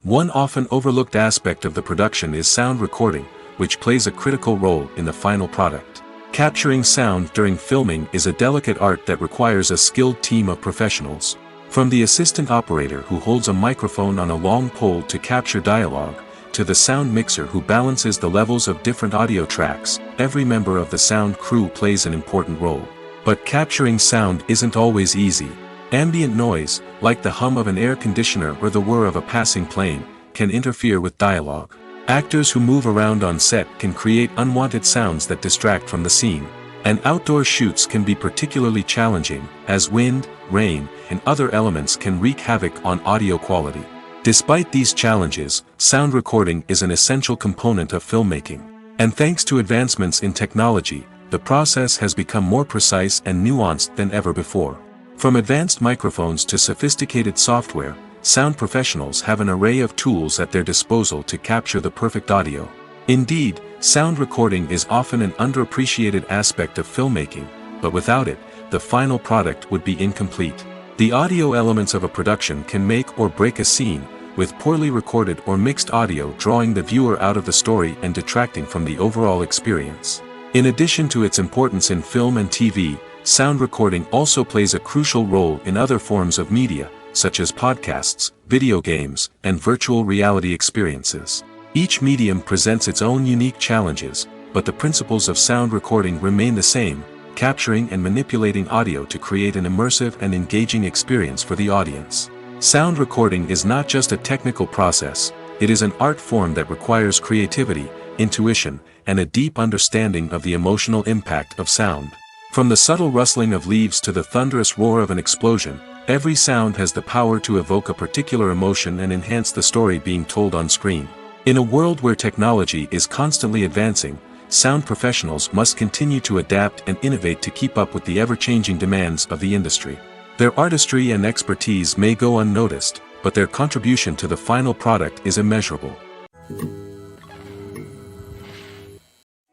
One often overlooked aspect of the production is sound recording, which plays a critical role in the final product. Capturing sound during filming is a delicate art that requires a skilled team of professionals. From the assistant operator who holds a microphone on a long pole to capture dialogue, to the sound mixer who balances the levels of different audio tracks, every member of the sound crew plays an important role. But capturing sound isn't always easy. Ambient noise, like the hum of an air conditioner or the whir of a passing plane, can interfere with dialogue. Actors who move around on set can create unwanted sounds that distract from the scene. And outdoor shoots can be particularly challenging, as wind, rain, and other elements can wreak havoc on audio quality. Despite these challenges, sound recording is an essential component of filmmaking. And thanks to advancements in technology, the process has become more precise and nuanced than ever before. From advanced microphones to sophisticated software, sound professionals have an array of tools at their disposal to capture the perfect audio. Indeed, sound recording is often an underappreciated aspect of filmmaking, but without it, the final product would be incomplete. The audio elements of a production can make or break a scene, with poorly recorded or mixed audio drawing the viewer out of the story and detracting from the overall experience. In addition to its importance in film and TV, sound recording also plays a crucial role in other forms of media, such as podcasts, video games, and virtual reality experiences. Each medium presents its own unique challenges, but the principles of sound recording remain the same, capturing and manipulating audio to create an immersive and engaging experience for the audience. Sound recording is not just a technical process, it is an art form that requires creativity, intuition, and a deep understanding of the emotional impact of sound. From the subtle rustling of leaves to the thunderous roar of an explosion, every sound has the power to evoke a particular emotion and enhance the story being told on screen. In a world where technology is constantly advancing, sound professionals must continue to adapt and innovate to keep up with the ever-changing demands of the industry. Their artistry and expertise may go unnoticed, but their contribution to the final product is immeasurable.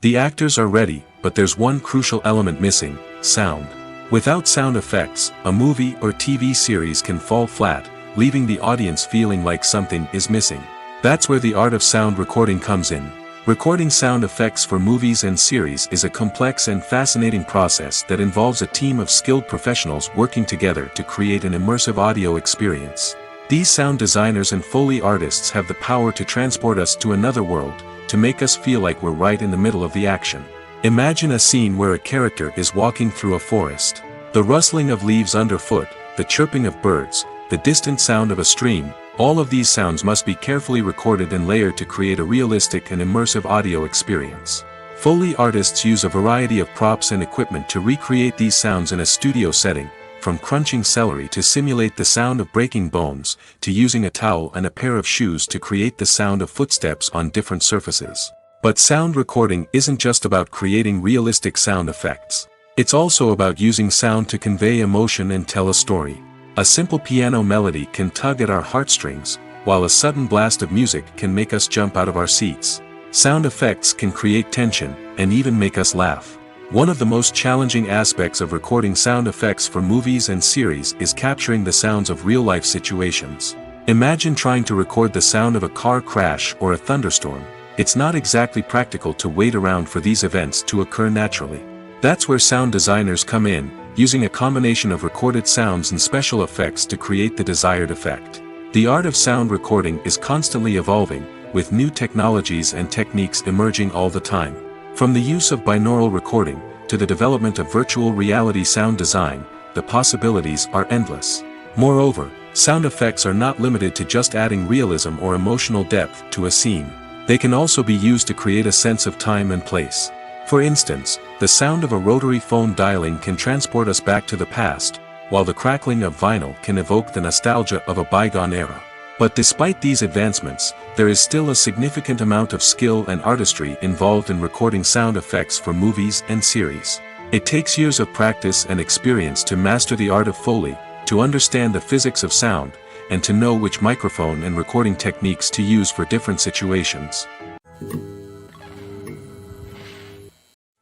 The actors are ready, but there's one crucial element missing: sound. Without sound effects, a movie or TV series can fall flat, leaving the audience feeling like something is missing. That's where the art of sound recording comes in. Recording sound effects for movies and series is a complex and fascinating process that involves a team of skilled professionals working together to create an immersive audio experience. These sound designers and Foley artists have the power to transport us to another world, to make us feel like we're right in the middle of the action. Imagine a scene where a character is walking through a forest. The rustling of leaves underfoot, the chirping of birds, the distant sound of a stream, all of these sounds must be carefully recorded and layered to create a realistic and immersive audio experience. Foley artists use a variety of props and equipment to recreate these sounds in a studio setting, from crunching celery to simulate the sound of breaking bones, to using a towel and a pair of shoes to create the sound of footsteps on different surfaces. But sound recording isn't just about creating realistic sound effects. It's also about using sound to convey emotion and tell a story. A simple piano melody can tug at our heartstrings, while a sudden blast of music can make us jump out of our seats. Sound effects can create tension, and even make us laugh. One of the most challenging aspects of recording sound effects for movies and series is capturing the sounds of real-life situations. Imagine trying to record the sound of a car crash or a thunderstorm. It's not exactly practical to wait around for these events to occur naturally. That's where sound designers come in, using a combination of recorded sounds and special effects to create the desired effect. The art of sound recording is constantly evolving, with new technologies and techniques emerging all the time. From the use of binaural recording, to the development of virtual reality sound design, the possibilities are endless. Moreover, sound effects are not limited to just adding realism or emotional depth to a scene. They can also be used to create a sense of time and place. For instance, the sound of a rotary phone dialing can transport us back to the past, while the crackling of vinyl can evoke the nostalgia of a bygone era. But despite these advancements, there is still a significant amount of skill and artistry involved in recording sound effects for movies and series. It takes years of practice and experience to master the art of Foley, to understand the physics of sound, and to know which microphone and recording techniques to use for different situations.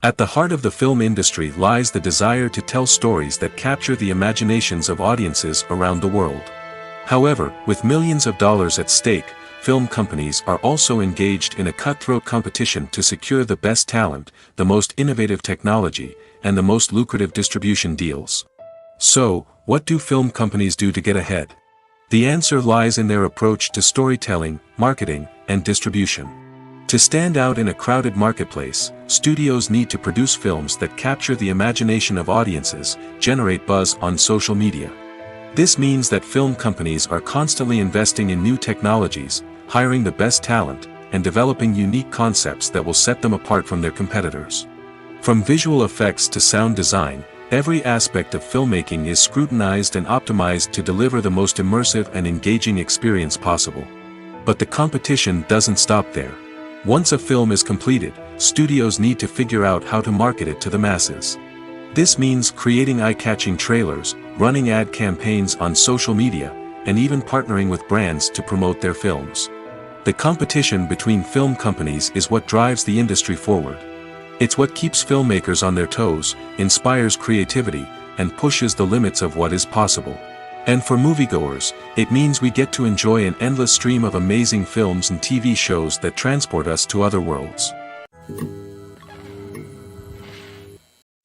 At the heart of the film industry lies the desire to tell stories that capture the imaginations of audiences around the world. However, with millions of dollars at stake, film companies are also engaged in a cutthroat competition to secure the best talent, the most innovative technology, and the most lucrative distribution deals. So, what do film companies do to get ahead? The answer lies in their approach to storytelling, marketing, and distribution. To stand out in a crowded marketplace, studios need to produce films that capture the imagination of audiences, generate buzz on social media. This means that film companies are constantly investing in new technologies, hiring the best talent, and developing unique concepts that will set them apart from their competitors. From visual effects to sound design, every aspect of filmmaking is scrutinized and optimized to deliver the most immersive and engaging experience possible. But the competition doesn't stop there. Once a film is completed, studios need to figure out how to market it to the masses. This means creating eye-catching trailers, running ad campaigns on social media, and even partnering with brands to promote their films. The competition between film companies is what drives the industry forward. It's what keeps filmmakers on their toes, inspires creativity, and pushes the limits of what is possible. And for moviegoers, it means we get to enjoy an endless stream of amazing films and TV shows that transport us to other worlds.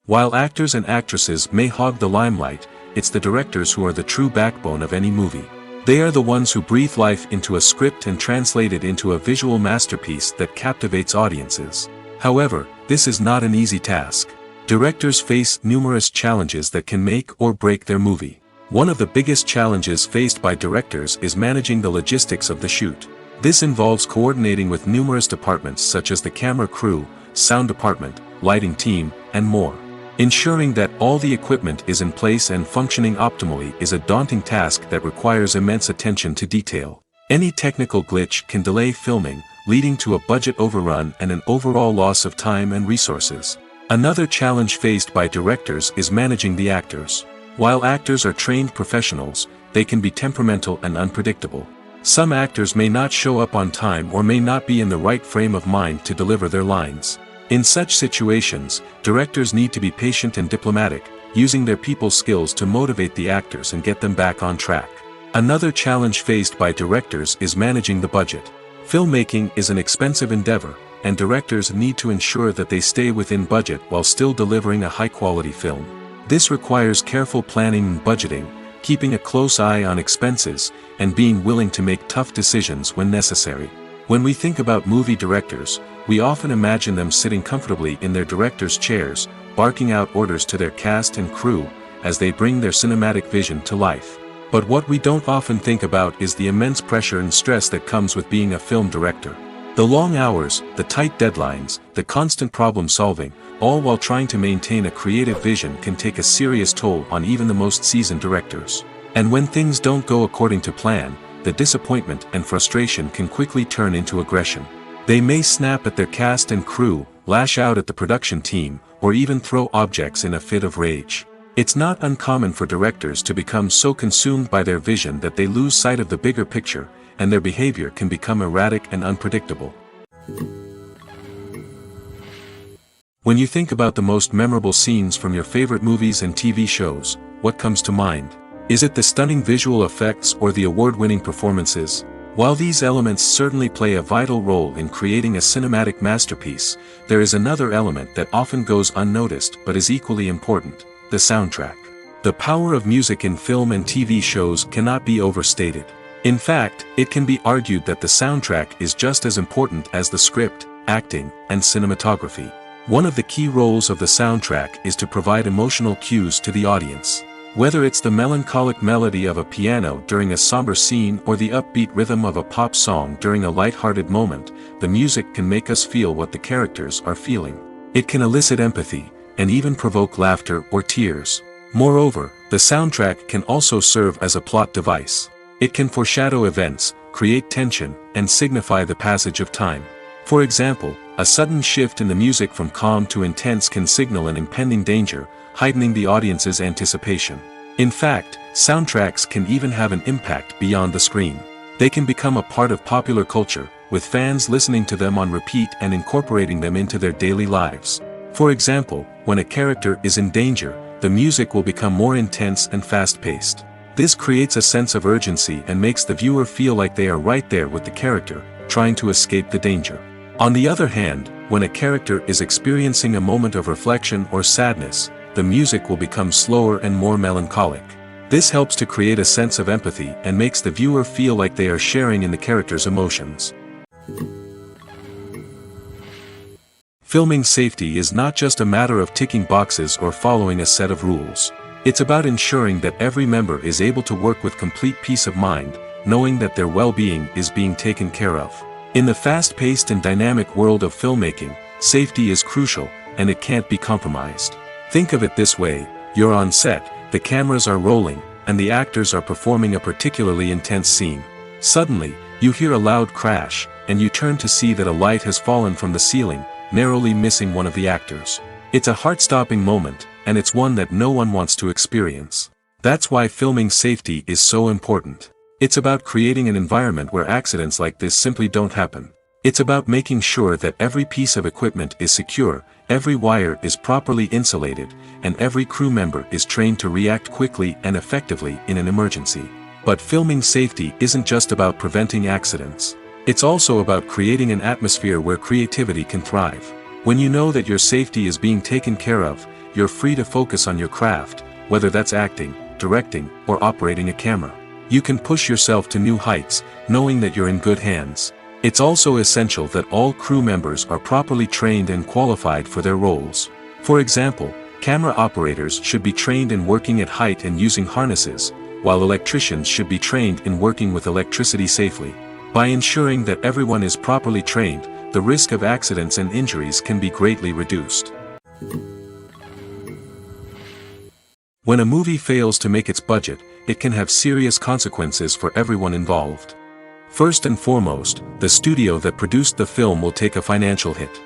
While actors and actresses may hog the limelight, it's the directors who are the true backbone of any movie. They are the ones who breathe life into a script and translate it into a visual masterpiece that captivates audiences. However, this is not an easy task. Directors face numerous challenges that can make or break their movie. One of the biggest challenges faced by directors is managing the logistics of the shoot. This involves coordinating with numerous departments such as the camera crew, sound department, lighting team, and more. Ensuring that all the equipment is in place and functioning optimally is a daunting task that requires immense attention to detail. Any technical glitch can delay filming, leading to a budget overrun and an overall loss of time and resources. Another challenge faced by directors is managing the actors. While actors are trained professionals, they can be temperamental and unpredictable. Some actors may not show up on time or may not be in the right frame of mind to deliver their lines. In such situations, directors need to be patient and diplomatic, using their people skills to motivate the actors and get them back on track. Another challenge faced by directors is managing the budget. Filmmaking is an expensive endeavor, and directors need to ensure that they stay within budget while still delivering a high-quality film. This requires careful planning and budgeting, keeping a close eye on expenses, and being willing to make tough decisions when necessary. When we think about movie directors, we often imagine them sitting comfortably in their director's chairs, barking out orders to their cast and crew, as they bring their cinematic vision to life. But what we don't often think about is the immense pressure and stress that comes with being a film director. The long hours, the tight deadlines, the constant problem solving, all while trying to maintain a creative vision can take a serious toll on even the most seasoned directors. And when things don't go according to plan, the disappointment and frustration can quickly turn into aggression. They may snap at their cast and crew, lash out at the production team, or even throw objects in a fit of rage. It's not uncommon for directors to become so consumed by their vision that they lose sight of the bigger picture, and their behavior can become erratic and unpredictable. When you think about the most memorable scenes from your favorite movies and TV shows, what comes to mind? Is it the stunning visual effects or the award-winning performances? While these elements certainly play a vital role in creating a cinematic masterpiece, there is another element that often goes unnoticed but is equally important: the soundtrack. The power of music in film and TV shows cannot be overstated. In fact, it can be argued that the soundtrack is just as important as the script, acting, and cinematography. One of the key roles of the soundtrack is to provide emotional cues to the audience. Whether it's the melancholic melody of a piano during a somber scene or the upbeat rhythm of a pop song during a light-hearted moment, the music can make us feel what the characters are feeling. It can elicit empathy, and even provoke laughter or tears. Moreover, the soundtrack can also serve as a plot device. It can foreshadow events, create tension, and signify the passage of time. For example, a sudden shift in the music from calm to intense can signal an impending danger, heightening the audience's anticipation. In fact, soundtracks can even have an impact beyond the screen. They can become a part of popular culture, with fans listening to them on repeat and incorporating them into their daily lives. For example, when a character is in danger, the music will become more intense and fast-paced. This creates a sense of urgency and makes the viewer feel like they are right there with the character, trying to escape the danger. On the other hand, when a character is experiencing a moment of reflection or sadness, the music will become slower and more melancholic. This helps to create a sense of empathy and makes the viewer feel like they are sharing in the character's emotions. Filming safety is not just a matter of ticking boxes or following a set of rules. It's about ensuring that every member is able to work with complete peace of mind, knowing that their well-being is being taken care of. In the fast-paced and dynamic world of filmmaking, safety is crucial, and it can't be compromised. Think of it this way: you're on set, the cameras are rolling, and the actors are performing a particularly intense scene. Suddenly, you hear a loud crash, and you turn to see that a light has fallen from the ceiling, narrowly missing one of the actors. It's a heart-stopping moment, and it's one that no one wants to experience. That's why filming safety is so important. It's about creating an environment where accidents like this simply don't happen. It's about making sure that every piece of equipment is secure, every wire is properly insulated, and every crew member is trained to react quickly and effectively in an emergency. But filming safety isn't just about preventing accidents. It's also about creating an atmosphere where creativity can thrive. When you know that your safety is being taken care of, you're free to focus on your craft, whether that's acting, directing, or operating a camera. You can push yourself to new heights, knowing that you're in good hands. It's also essential that all crew members are properly trained and qualified for their roles. For example, camera operators should be trained in working at height and using harnesses, while electricians should be trained in working with electricity safely. By ensuring that everyone is properly trained, the risk of accidents and injuries can be greatly reduced. When a movie fails to make its budget, it can have serious consequences for everyone involved. First and foremost, the studio that produced the film will take a financial hit.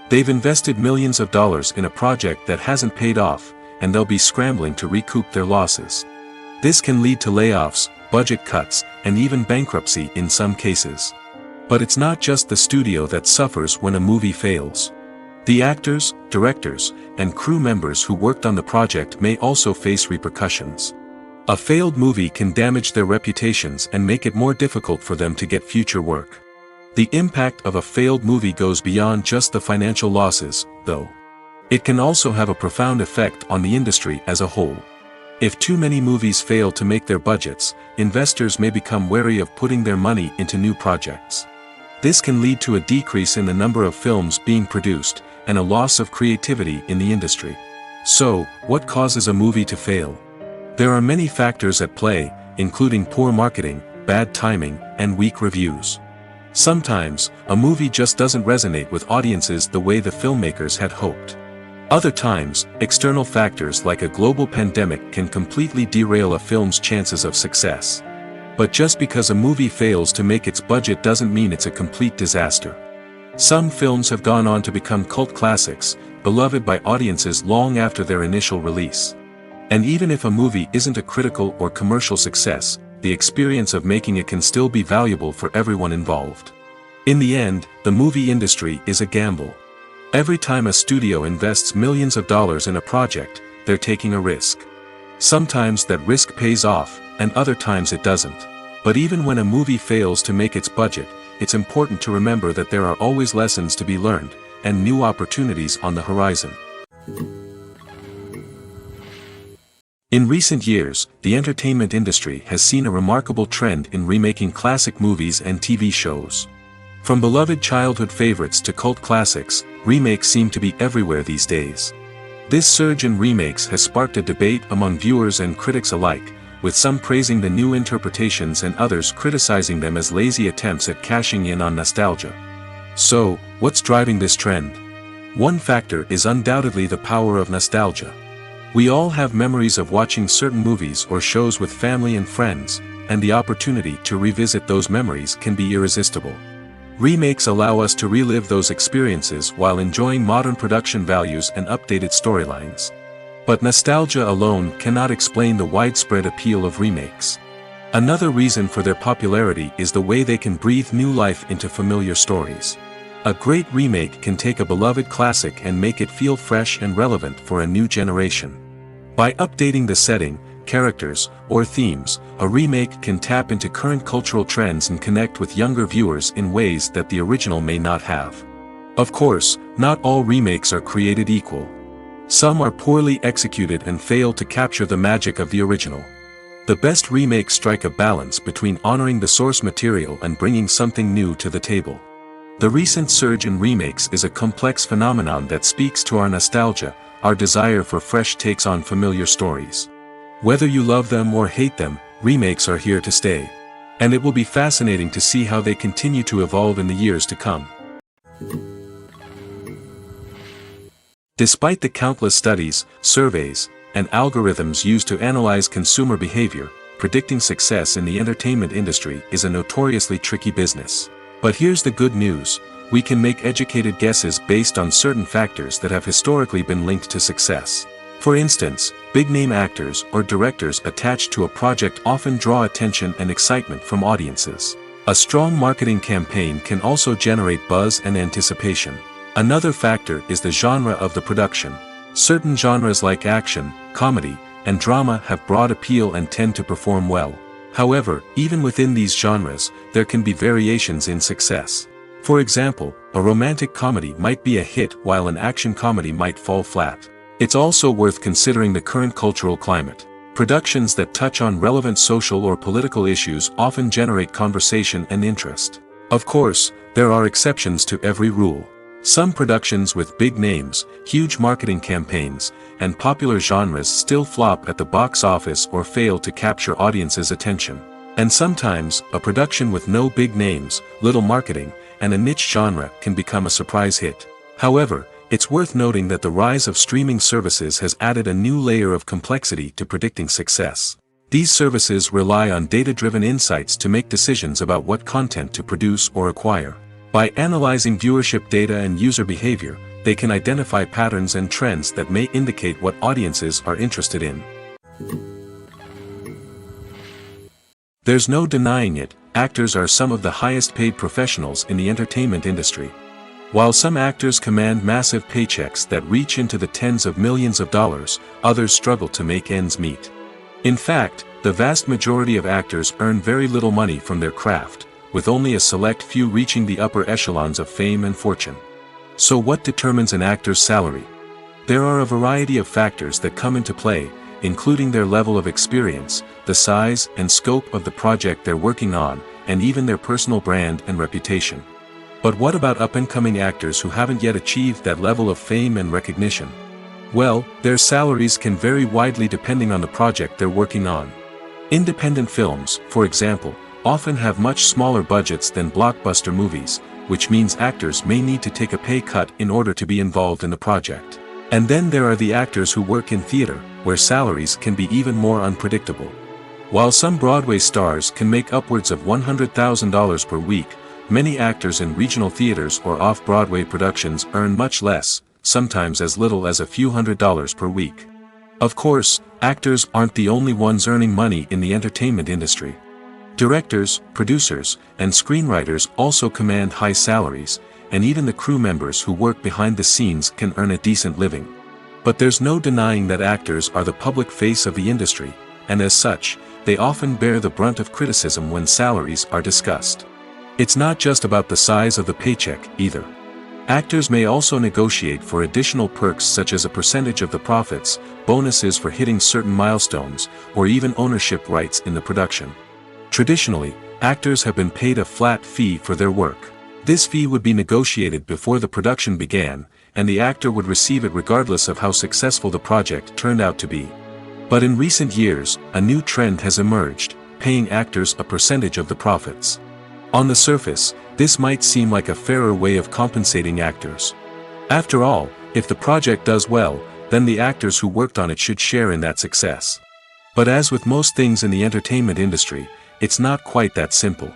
They've invested millions of dollars in a project that hasn't paid off, and they'll be scrambling to recoup their losses. This can lead to layoffs, budget cuts, and even bankruptcy in some cases. But it's not just the studio that suffers when a movie fails. The actors, directors, and crew members who worked on the project may also face repercussions. A failed movie can damage their reputations and make it more difficult for them to get future work. The impact of a failed movie goes beyond just the financial losses, though. It can also have a profound effect on the industry as a whole. If too many movies fail to make their budgets, investors may become wary of putting their money into new projects. This can lead to a decrease in the number of films being produced, and a loss of creativity in the industry. So, what causes a movie to fail? There are many factors at play, including poor marketing, bad timing, and weak reviews. Sometimes, a movie just doesn't resonate with audiences the way the filmmakers had hoped. Other times, external factors like a global pandemic can completely derail a film's chances of success. But just because a movie fails to make its budget doesn't mean it's a complete disaster. Some films have gone on to become cult classics, beloved by audiences long after their initial release. And even if a movie isn't a critical or commercial success, the experience of making it can still be valuable for everyone involved. In the end, the movie industry is a gamble. Every time a studio invests millions of dollars in a project, they're taking a risk. Sometimes that risk pays off, and other times it doesn't. But even when a movie fails to make its budget, it's important to remember that there are always lessons to be learned, and new opportunities on the horizon. In recent years, the entertainment industry has seen a remarkable trend in remaking classic movies and TV shows. From beloved childhood favorites to cult classics, remakes seem to be everywhere these days. This surge in remakes has sparked a debate among viewers and critics alike, with some praising the new interpretations and others criticizing them as lazy attempts at cashing in on nostalgia. So, what's driving this trend? One factor is undoubtedly the power of nostalgia. We all have memories of watching certain movies or shows with family and friends, and the opportunity to revisit those memories can be irresistible. Remakes allow us to relive those experiences while enjoying modern production values and updated storylines. But nostalgia alone cannot explain the widespread appeal of remakes. Another reason for their popularity is the way they can breathe new life into familiar stories. A great remake can take a beloved classic and make it feel fresh and relevant for a new generation. By updating the setting, characters, or themes, a remake can tap into current cultural trends and connect with younger viewers in ways that the original may not have. Of course, not all remakes are created equal. Some are poorly executed and fail to capture the magic of the original. The best remakes strike a balance between honoring the source material and bringing something new to the table. The recent surge in remakes is a complex phenomenon that speaks to our nostalgia, our desire for fresh takes on familiar stories. Whether you love them or hate them, remakes are here to stay. And it will be fascinating to see how they continue to evolve in the years to come. Despite the countless studies, surveys, and algorithms used to analyze consumer behavior, predicting success in the entertainment industry is a notoriously tricky business. But here's the good news: we can make educated guesses based on certain factors that have historically been linked to success. For instance, big-name actors or directors attached to a project often draw attention and excitement from audiences. A strong marketing campaign can also generate buzz and anticipation. Another factor is the genre of the production. Certain genres like action, comedy, and drama have broad appeal and tend to perform well. However, even within these genres, there can be variations in success. For example, a romantic comedy might be a hit while an action comedy might fall flat. It's also worth considering the current cultural climate. Productions that touch on relevant social or political issues often generate conversation and interest. Of course, there are exceptions to every rule. Some productions with big names, huge marketing campaigns, and popular genres still flop at the box office or fail to capture audiences' attention. And sometimes, a production with no big names, little marketing, and a niche genre can become a surprise hit. However, it's worth noting that the rise of streaming services has added a new layer of complexity to predicting success. These services rely on data-driven insights to make decisions about what content to produce or acquire. By analyzing viewership data and user behavior, they can identify patterns and trends that may indicate what audiences are interested in. There's no denying it, actors are some of the highest-paid professionals in the entertainment industry. While some actors command massive paychecks that reach into the tens of millions of dollars, others struggle to make ends meet. In fact, the vast majority of actors earn very little money from their craft, with only a select few reaching the upper echelons of fame and fortune. So what determines an actor's salary? There are a variety of factors that come into play, including their level of experience, the size and scope of the project they're working on, and even their personal brand and reputation. But what about up-and-coming actors who haven't yet achieved that level of fame and recognition? Well, their salaries can vary widely depending on the project they're working on. Independent films, for example, often have much smaller budgets than blockbuster movies, which means actors may need to take a pay cut in order to be involved in the project. And then there are the actors who work in theater, where salaries can be even more unpredictable. While some Broadway stars can make upwards of $100,000 per week, many actors in regional theaters or off-Broadway productions earn much less, sometimes as little as a few $100s per week. Of course, actors aren't the only ones earning money in the entertainment industry. Directors, producers, and screenwriters also command high salaries, and even the crew members who work behind the scenes can earn a decent living. But there's no denying that actors are the public face of the industry, and as such, they often bear the brunt of criticism when salaries are discussed. It's not just about the size of the paycheck, either. Actors may also negotiate for additional perks such as a percentage of the profits, bonuses for hitting certain milestones, or even ownership rights in the production. Traditionally, actors have been paid a flat fee for their work. This fee would be negotiated before the production began, and the actor would receive it regardless of how successful the project turned out to be. But in recent years, a new trend has emerged, paying actors a percentage of the profits. On the surface, this might seem like a fairer way of compensating actors. After all, if the project does well, then the actors who worked on it should share in that success. But as with most things in the entertainment industry, it's not quite that simple.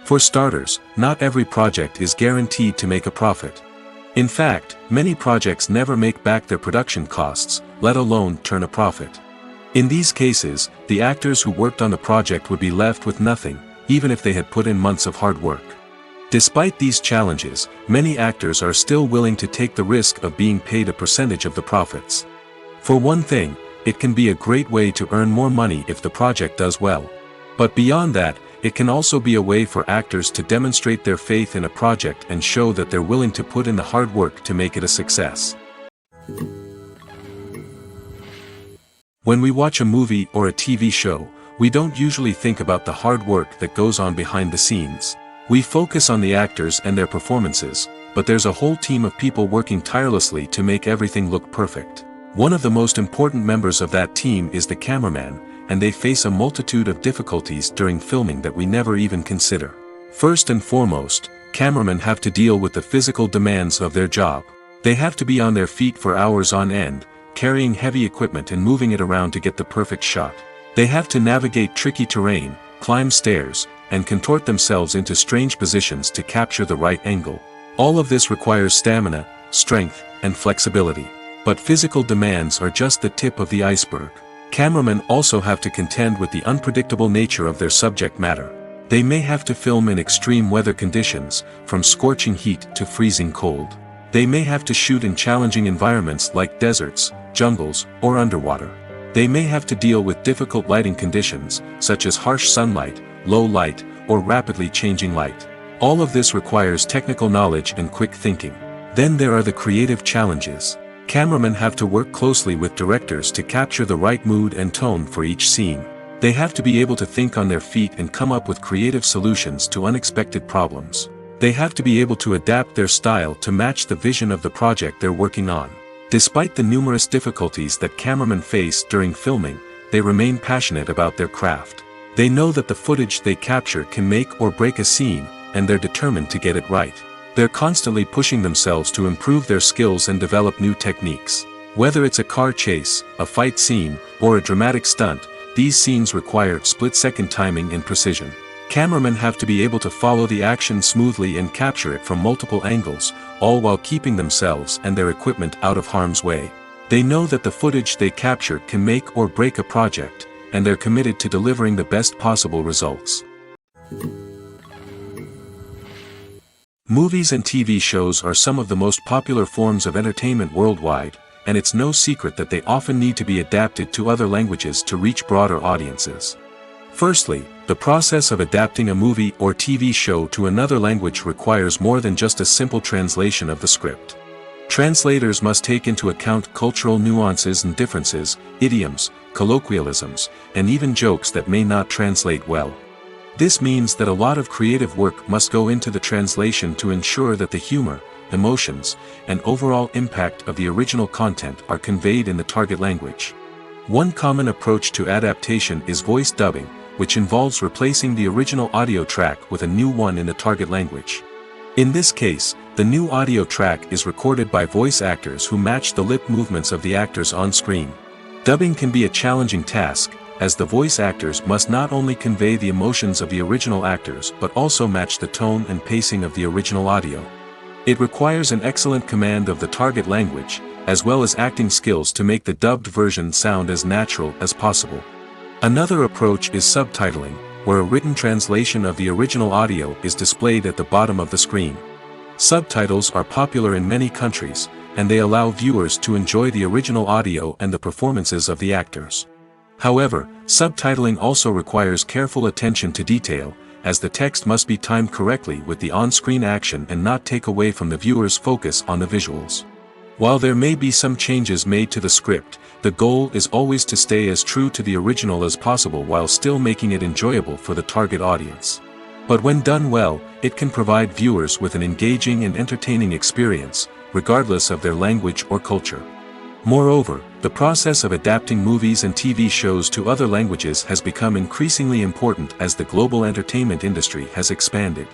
For starters, not every project is guaranteed to make a profit. In fact, many projects never make back their production costs, let alone turn a profit. In these cases, the actors who worked on the project would be left with nothing, even if they had put in months of hard work. Despite these challenges, many actors are still willing to take the risk of being paid a percentage of the profits. For one thing, it can be a great way to earn more money if the project does well. But beyond that, it can also be a way for actors to demonstrate their faith in a project and show that they're willing to put in the hard work to make it a success. When we watch a movie or a TV show, we don't usually think about the hard work that goes on behind the scenes. We focus on the actors and their performances, but there's a whole team of people working tirelessly to make everything look perfect. One of the most important members of that team is the cameraman, and they face a multitude of difficulties during filming that we never even consider. First and foremost, cameramen have to deal with the physical demands of their job. They have to be on their feet for hours on end, carrying heavy equipment and moving it around to get the perfect shot. They have to navigate tricky terrain, climb stairs, and contort themselves into strange positions to capture the right angle. All of this requires stamina, strength, and flexibility. But physical demands are just the tip of the iceberg. Cameramen also have to contend with the unpredictable nature of their subject matter. They may have to film in extreme weather conditions, from scorching heat to freezing cold. They may have to shoot in challenging environments like deserts, jungles, or underwater. They may have to deal with difficult lighting conditions, such as harsh sunlight, low light, or rapidly changing light. All of this requires technical knowledge and quick thinking. Then there are the creative challenges. Cameramen have to work closely with directors to capture the right mood and tone for each scene. They have to be able to think on their feet and come up with creative solutions to unexpected problems. They have to be able to adapt their style to match the vision of the project they're working on. Despite the numerous difficulties that cameramen face during filming, they remain passionate about their craft. They know that the footage they capture can make or break a scene, and they're determined to get it right. They're constantly pushing themselves to improve their skills and develop new techniques. Whether it's a car chase, a fight scene, or a dramatic stunt, these scenes require split-second timing and precision. Cameramen have to be able to follow the action smoothly and capture it from multiple angles, all while keeping themselves and their equipment out of harm's way. They know that the footage they capture can make or break a project, and they're committed to delivering the best possible results. Movies and TV shows are some of the most popular forms of entertainment worldwide, and it's no secret that they often need to be adapted to other languages to reach broader audiences. Firstly, the process of adapting a movie or TV show to another language requires more than just a simple translation of the script. Translators must take into account cultural nuances and differences, idioms, colloquialisms, and even jokes that may not translate well. This means that a lot of creative work must go into the translation to ensure that the humor, emotions, and overall impact of the original content are conveyed in the target language. One common approach to adaptation is voice dubbing, which involves replacing the original audio track with a new one in the target language. In this case, the new audio track is recorded by voice actors who match the lip movements of the actors on screen. Dubbing can be a challenging task, as the voice actors must not only convey the emotions of the original actors but also match the tone and pacing of the original audio. It requires an excellent command of the target language, as well as acting skills to make the dubbed version sound as natural as possible. Another approach is subtitling, where a written translation of the original audio is displayed at the bottom of the screen. Subtitles are popular in many countries, and they allow viewers to enjoy the original audio and the performances of the actors. However, subtitling also requires careful attention to detail, as the text must be timed correctly with the on-screen action and not take away from the viewer's focus on the visuals. While there may be some changes made to the script, the goal is always to stay as true to the original as possible while still making it enjoyable for the target audience. But when done well, it can provide viewers with an engaging and entertaining experience, regardless of their language or culture. Moreover, the process of adapting movies and TV shows to other languages has become increasingly important as the global entertainment industry has expanded.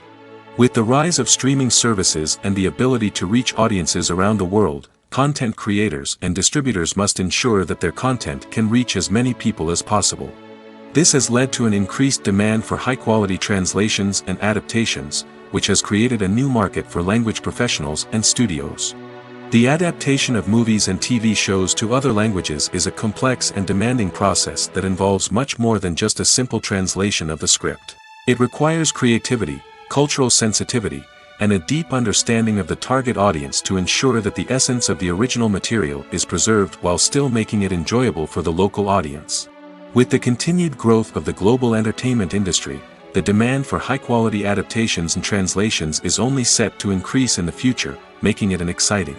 With the rise of streaming services and the ability to reach audiences around the world, content creators and distributors must ensure that their content can reach as many people as possible. This has led to an increased demand for high-quality translations and adaptations, which has created a new market for language professionals and studios. The adaptation of movies and TV shows to other languages is a complex and demanding process that involves much more than just a simple translation of the script. It requires creativity, cultural sensitivity, and a deep understanding of the target audience to ensure that the essence of the original material is preserved while still making it enjoyable for the local audience. With the continued growth of the global entertainment industry, the demand for high-quality adaptations and translations is only set to increase in the future, making it an exciting.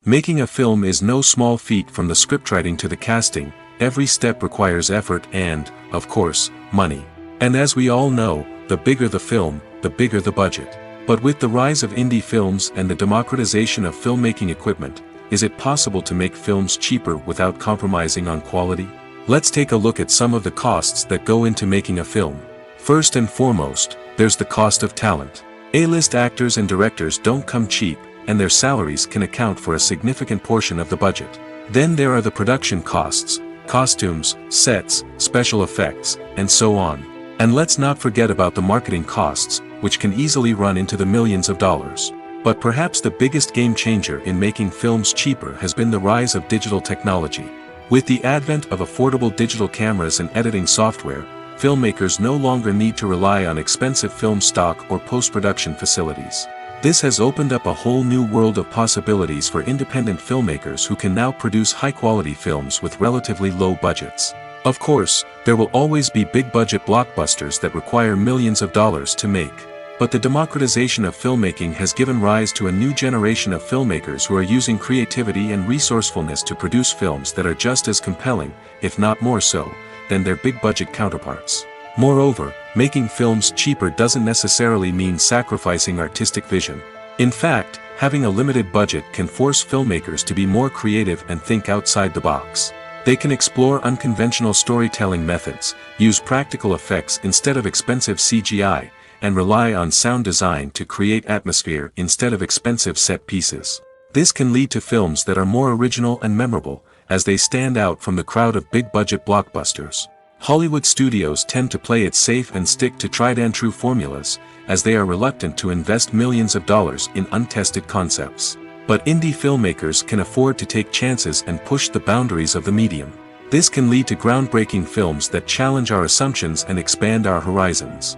Making a film is no small feat. From the scriptwriting to the casting, every step requires effort and, of course, money. And as we all know, the bigger the film, the bigger the budget. But with the rise of indie films and the democratization of filmmaking equipment, is it possible to make films cheaper without compromising on quality? Let's take a look at some of the costs that go into making a film. First and foremost, there's the cost of talent. A-list actors and directors don't come cheap, and their salaries can account for a significant portion of the budget. Then there are the production costs, costumes, sets, special effects, and so on. And let's not forget about the marketing costs, which can easily run into the millions of dollars. But perhaps the biggest game changer in making films cheaper has been the rise of digital technology. With the advent of affordable digital cameras and editing software, filmmakers no longer need to rely on expensive film stock or post-production facilities. This has opened up a whole new world of possibilities for independent filmmakers who can now produce high-quality films with relatively low budgets. Of course, there will always be big-budget blockbusters that require millions of dollars to make. But the democratization of filmmaking has given rise to a new generation of filmmakers who are using creativity and resourcefulness to produce films that are just as compelling, if not more so, than their big-budget counterparts. Moreover, making films cheaper doesn't necessarily mean sacrificing artistic vision. In fact, having a limited budget can force filmmakers to be more creative and think outside the box. They can explore unconventional storytelling methods, use practical effects instead of expensive CGI, and rely on sound design to create atmosphere instead of expensive set pieces. This can lead to films that are more original and memorable, as they stand out from the crowd of big-budget blockbusters. Hollywood studios tend to play it safe and stick to tried-and-true formulas, as they are reluctant to invest millions of dollars in untested concepts. But indie filmmakers can afford to take chances and push the boundaries of the medium. This can lead to groundbreaking films that challenge our assumptions and expand our horizons.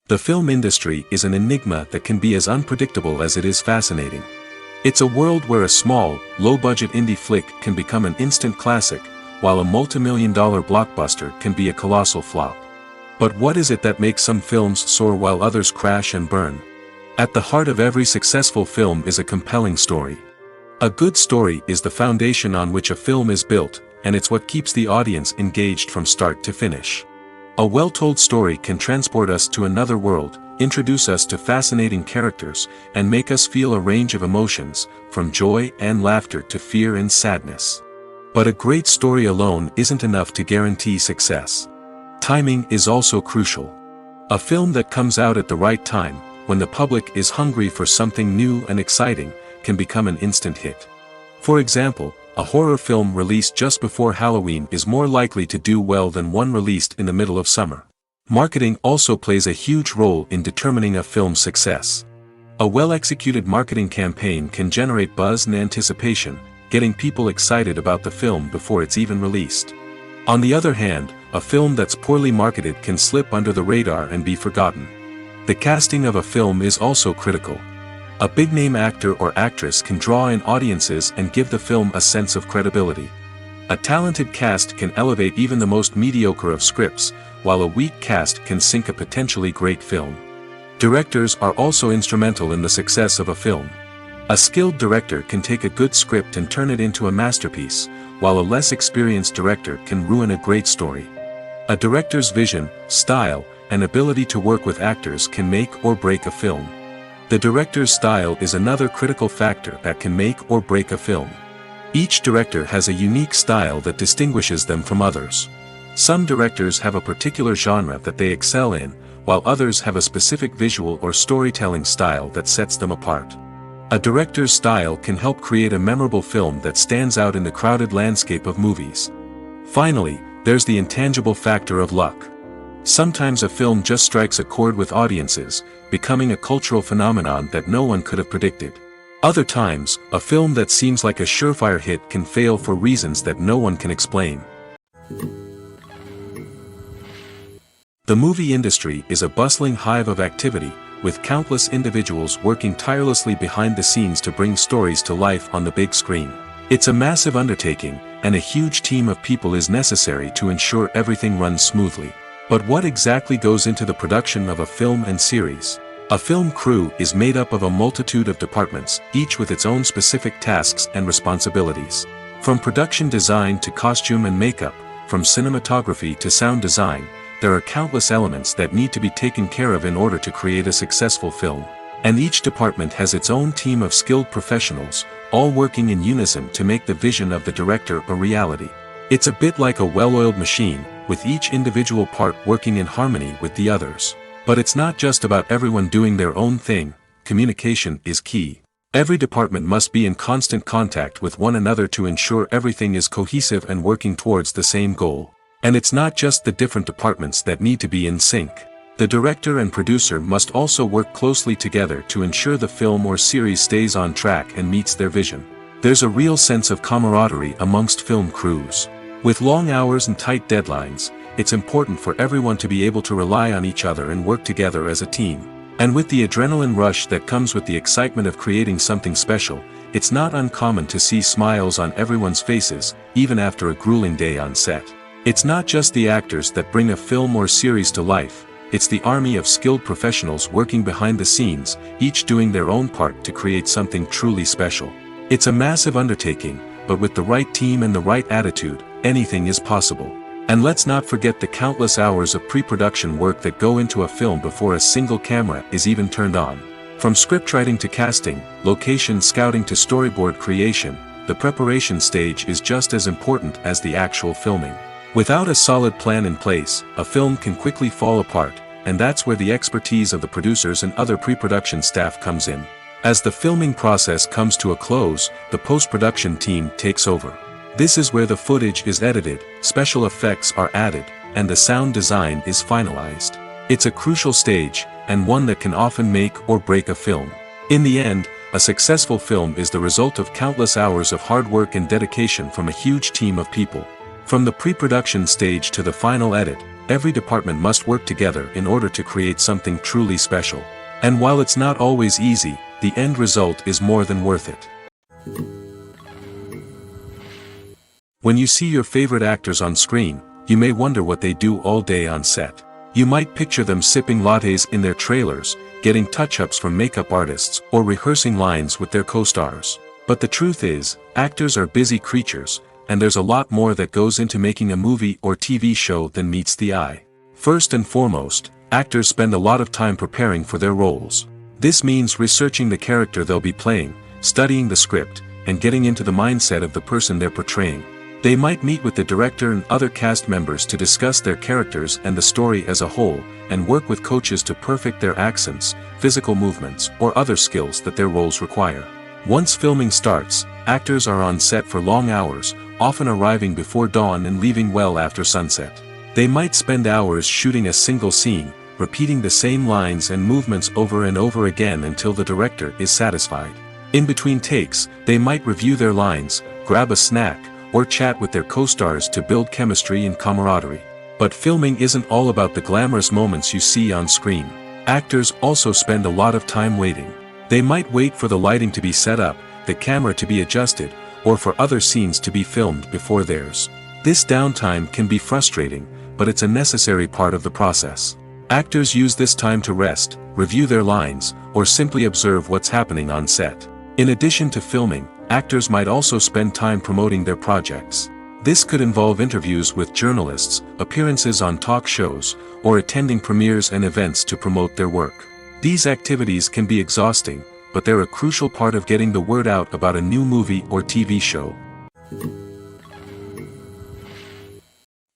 The film industry is an enigma that can be as unpredictable as it is fascinating. It's a world where a small, low-budget indie flick can become an instant classic, while a multi-million-dollar blockbuster can be a colossal flop. But what is it that makes some films soar while others crash and burn? At the heart of every successful film is a compelling story. A good story is the foundation on which a film is built, and it's what keeps the audience engaged from start to finish. A well-told story can transport us to another world, introduce us to fascinating characters, and make us feel a range of emotions, from joy and laughter to fear and sadness. But a great story alone isn't enough to guarantee success. Timing is also crucial. A film that comes out at the right time, when the public is hungry for something new and exciting, can become an instant hit. For example, a horror film released just before Halloween is more likely to do well than one released in the middle of summer. Marketing also plays a huge role in determining a film's success. A well-executed marketing campaign can generate buzz and anticipation, getting people excited about the film before it's even released. On the other hand, a film that's poorly marketed can slip under the radar and be forgotten. The casting of a film is also critical. A big-name actor or actress can draw in audiences and give the film a sense of credibility. A talented cast can elevate even the most mediocre of scripts, while a weak cast can sink a potentially great film. Directors are also instrumental in the success of a film. A skilled director can take a good script and turn it into a masterpiece, while a less experienced director can ruin a great story. A director's vision, style, and ability to work with actors can make or break a film. The director's style is another critical factor that can make or break a film. Each director has a unique style that distinguishes them from others. Some directors have a particular genre that they excel in, while others have a specific visual or storytelling style that sets them apart. A director's style can help create a memorable film that stands out in the crowded landscape of movies. Finally, there's the intangible factor of luck. Sometimes a film just strikes a chord with audiences, becoming a cultural phenomenon that no one could have predicted. Other times, a film that seems like a surefire hit can fail for reasons that no one can explain. The movie industry is a bustling hive of activity, with countless individuals working tirelessly behind the scenes to bring stories to life on the big screen. It's a massive undertaking, and a huge team of people is necessary to ensure everything runs smoothly. But what exactly goes into the production of a film and series? A film crew is made up of a multitude of departments, each with its own specific tasks and responsibilities. From production design to costume and makeup, from cinematography to sound design, there are countless elements that need to be taken care of in order to create a successful film. And each department has its own team of skilled professionals, all working in unison to make the vision of the director a reality. It's a bit like a well-oiled machine, with each individual part working in harmony with the others. But it's not just about everyone doing their own thing. Communication is key. Every department must be in constant contact with one another to ensure everything is cohesive and working towards the same goal. And it's not just the different departments that need to be in sync. The director and producer must also work closely together to ensure the film or series stays on track and meets their vision. There's a real sense of camaraderie amongst film crews. With long hours and tight deadlines, it's important for everyone to be able to rely on each other and work together as a team. And with the adrenaline rush that comes with the excitement of creating something special, it's not uncommon to see smiles on everyone's faces, even after a grueling day on set. It's not just the actors that bring a film or series to life, it's the army of skilled professionals working behind the scenes, each doing their own part to create something truly special. It's a massive undertaking, but with the right team and the right attitude, anything is possible. And let's not forget the countless hours of pre-production work that go into a film before a single camera is even turned on. From scriptwriting to casting, location scouting to storyboard creation, the preparation stage is just as important as the actual filming. Without a solid plan in place, a film can quickly fall apart, and that's where the expertise of the producers and other pre-production staff comes in. As the filming process comes to a close, the post-production team takes over. This is where the footage is edited, special effects are added, and the sound design is finalized. It's a crucial stage, and one that can often make or break a film. In the end, a successful film is the result of countless hours of hard work and dedication from a huge team of people. From the pre-production stage to the final edit, every department must work together in order to create something truly special. And while it's not always easy, the end result is more than worth it. When you see your favorite actors on screen, you may wonder what they do all day on set. You might picture them sipping lattes in their trailers, getting touch-ups from makeup artists, or rehearsing lines with their co-stars. But the truth is, actors are busy creatures, and there's a lot more that goes into making a movie or TV show than meets the eye. First and foremost, actors spend a lot of time preparing for their roles. This means researching the character they'll be playing, studying the script, and getting into the mindset of the person they're portraying. They might meet with the director and other cast members to discuss their characters and the story as a whole, and work with coaches to perfect their accents, physical movements, or other skills that their roles require. Once filming starts, actors are on set for long hours, often arriving before dawn and leaving well after sunset. They might spend hours shooting a single scene, repeating the same lines and movements over and over again until the director is satisfied. In between takes, they might review their lines, grab a snack, or chat with their co-stars to build chemistry and camaraderie. But filming isn't all about the glamorous moments you see on screen. Actors also spend a lot of time waiting. They might wait for the lighting to be set up, the camera to be adjusted, or for other scenes to be filmed before theirs. This downtime can be frustrating, but it's a necessary part of the process. Actors use this time to rest, review their lines, or simply observe what's happening on set. In addition to filming, actors might also spend time promoting their projects. This could involve interviews with journalists, appearances on talk shows, or attending premieres and events to promote their work. These activities can be exhausting, but they're a crucial part of getting the word out about a new movie or TV show.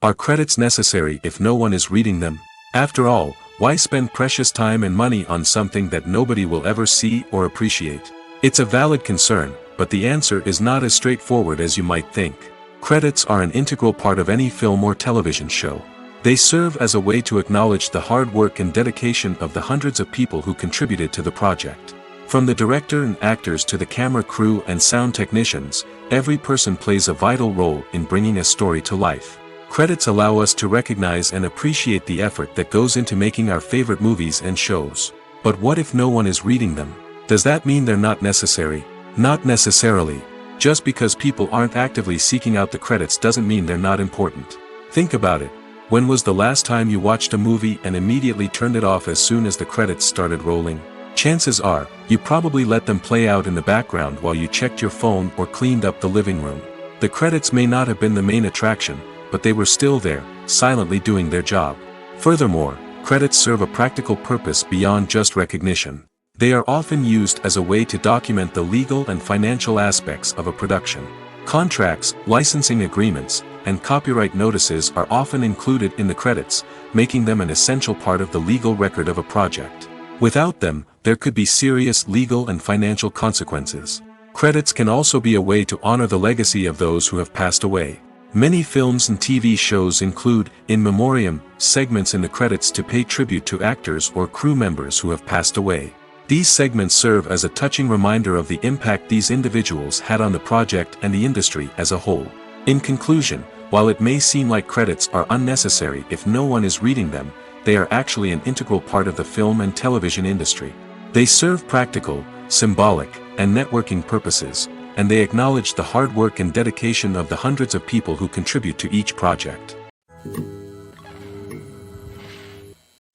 Are credits necessary if no one is reading them? After all, why spend precious time and money on something that nobody will ever see or appreciate? It's a valid concern, but the answer is not as straightforward as you might think. Credits are an integral part of any film or television show. They serve as a way to acknowledge the hard work and dedication of the hundreds of people who contributed to the project. From the director and actors to the camera crew and sound technicians, every person plays a vital role in bringing a story to life. Credits allow us to recognize and appreciate the effort that goes into making our favorite movies and shows. But what if no one is reading them? Does that mean they're not necessary? Not necessarily. Just because people aren't actively seeking out the credits doesn't mean they're not important. Think about it. When was the last time you watched a movie and immediately turned it off as soon as the credits started rolling? Chances are, you probably let them play out in the background while you checked your phone or cleaned up the living room. The credits may not have been the main attraction, but they were still there, silently doing their job. Furthermore, credits serve a practical purpose beyond just recognition. They are often used as a way to document the legal and financial aspects of a production. Contracts, licensing agreements, and copyright notices are often included in the credits, making them an essential part of the legal record of a project. Without them, there could be serious legal and financial consequences. Credits can also be a way to honor the legacy of those who have passed away. Many films and TV shows include, in memoriam, segments in the credits to pay tribute to actors or crew members who have passed away. These segments serve as a touching reminder of the impact these individuals had on the project and the industry as a whole. In conclusion, while it may seem like credits are unnecessary if no one is reading them, they are actually an integral part of the film and television industry. They serve practical, symbolic, and networking purposes, and they acknowledge the hard work and dedication of the hundreds of people who contribute to each project.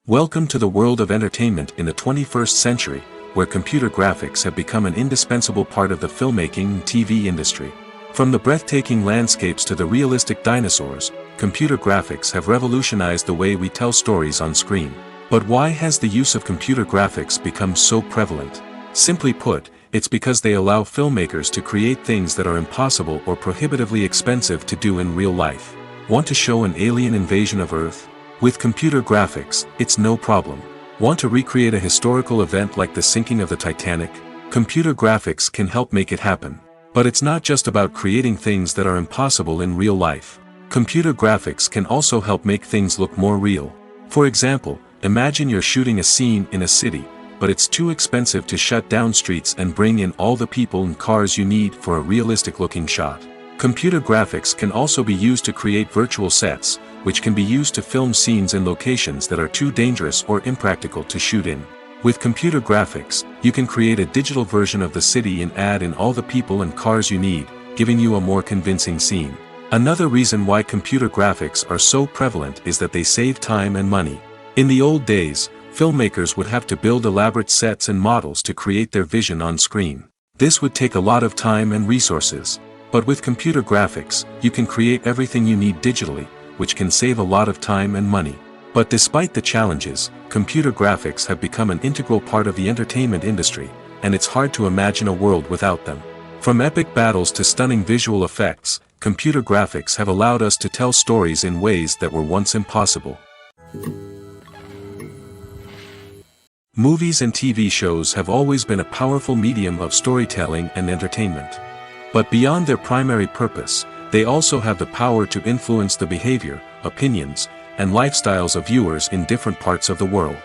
Welcome to the world of entertainment in the 21st century, where computer graphics have become an indispensable part of the filmmaking and TV industry. From the breathtaking landscapes to the realistic dinosaurs, computer graphics have revolutionized the way we tell stories on screen. But why has the use of computer graphics become so prevalent? Simply put, it's because they allow filmmakers to create things that are impossible or prohibitively expensive to do in real life. Want to show an alien invasion of Earth? With computer graphics, it's no problem. Want to recreate a historical event like the sinking of the Titanic? Computer graphics can help make it happen. But it's not just about creating things that are impossible in real life. Computer graphics can also help make things look more real. For example, imagine you're shooting a scene in a city, but it's too expensive to shut down streets and bring in all the people and cars you need for a realistic-looking shot. Computer graphics can also be used to create virtual sets, which can be used to film scenes in locations that are too dangerous or impractical to shoot in. With computer graphics, you can create a digital version of the city and add in all the people and cars you need, giving you a more convincing scene. Another reason why computer graphics are so prevalent is that they save time and money. In the old days, filmmakers would have to build elaborate sets and models to create their vision on screen. This would take a lot of time and resources. But with computer graphics, you can create everything you need digitally, which can save a lot of time and money. But despite the challenges, computer graphics have become an integral part of the entertainment industry, and it's hard to imagine a world without them. From epic battles to stunning visual effects, computer graphics have allowed us to tell stories in ways that were once impossible. Movies and TV shows have always been a powerful medium of storytelling and entertainment. But beyond their primary purpose, they also have the power to influence the behavior, opinions, and lifestyles of viewers in different parts of the world.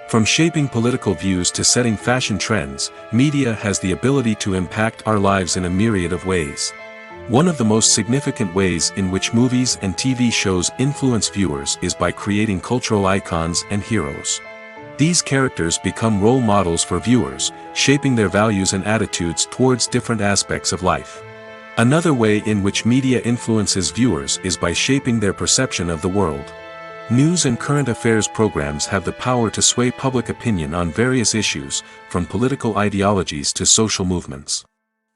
From shaping political views to setting fashion trends, media has the ability to impact our lives in a myriad of ways. One of the most significant ways in which movies and TV shows influence viewers is by creating cultural icons and heroes. These characters become role models for viewers, shaping their values and attitudes towards different aspects of life. Another way in which media influences viewers is by shaping their perception of the world. News and current affairs programs have the power to sway public opinion on various issues, from political ideologies to social movements.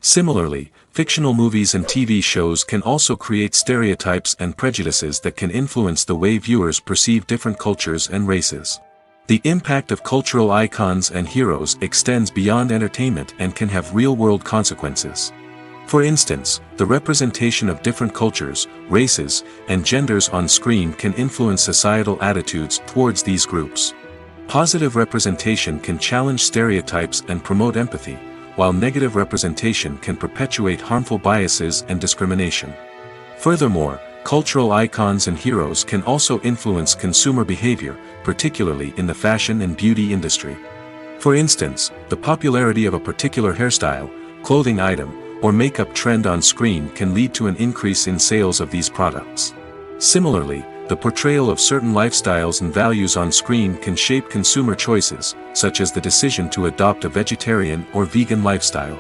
Similarly, fictional movies and TV shows can also create stereotypes and prejudices that can influence the way viewers perceive different cultures and races. The impact of cultural icons and heroes extends beyond entertainment and can have real-world consequences. For instance, the representation of different cultures, races, and genders on screen can influence societal attitudes towards these groups. Positive representation can challenge stereotypes and promote empathy, while negative representation can perpetuate harmful biases and discrimination. Furthermore, cultural icons and heroes can also influence consumer behavior, particularly in the fashion and beauty industry. For instance, the popularity of a particular hairstyle, clothing item, or makeup trend on screen can lead to an increase in sales of these products. Similarly, the portrayal of certain lifestyles and values on screen can shape consumer choices, such as the decision to adopt a vegetarian or vegan lifestyle.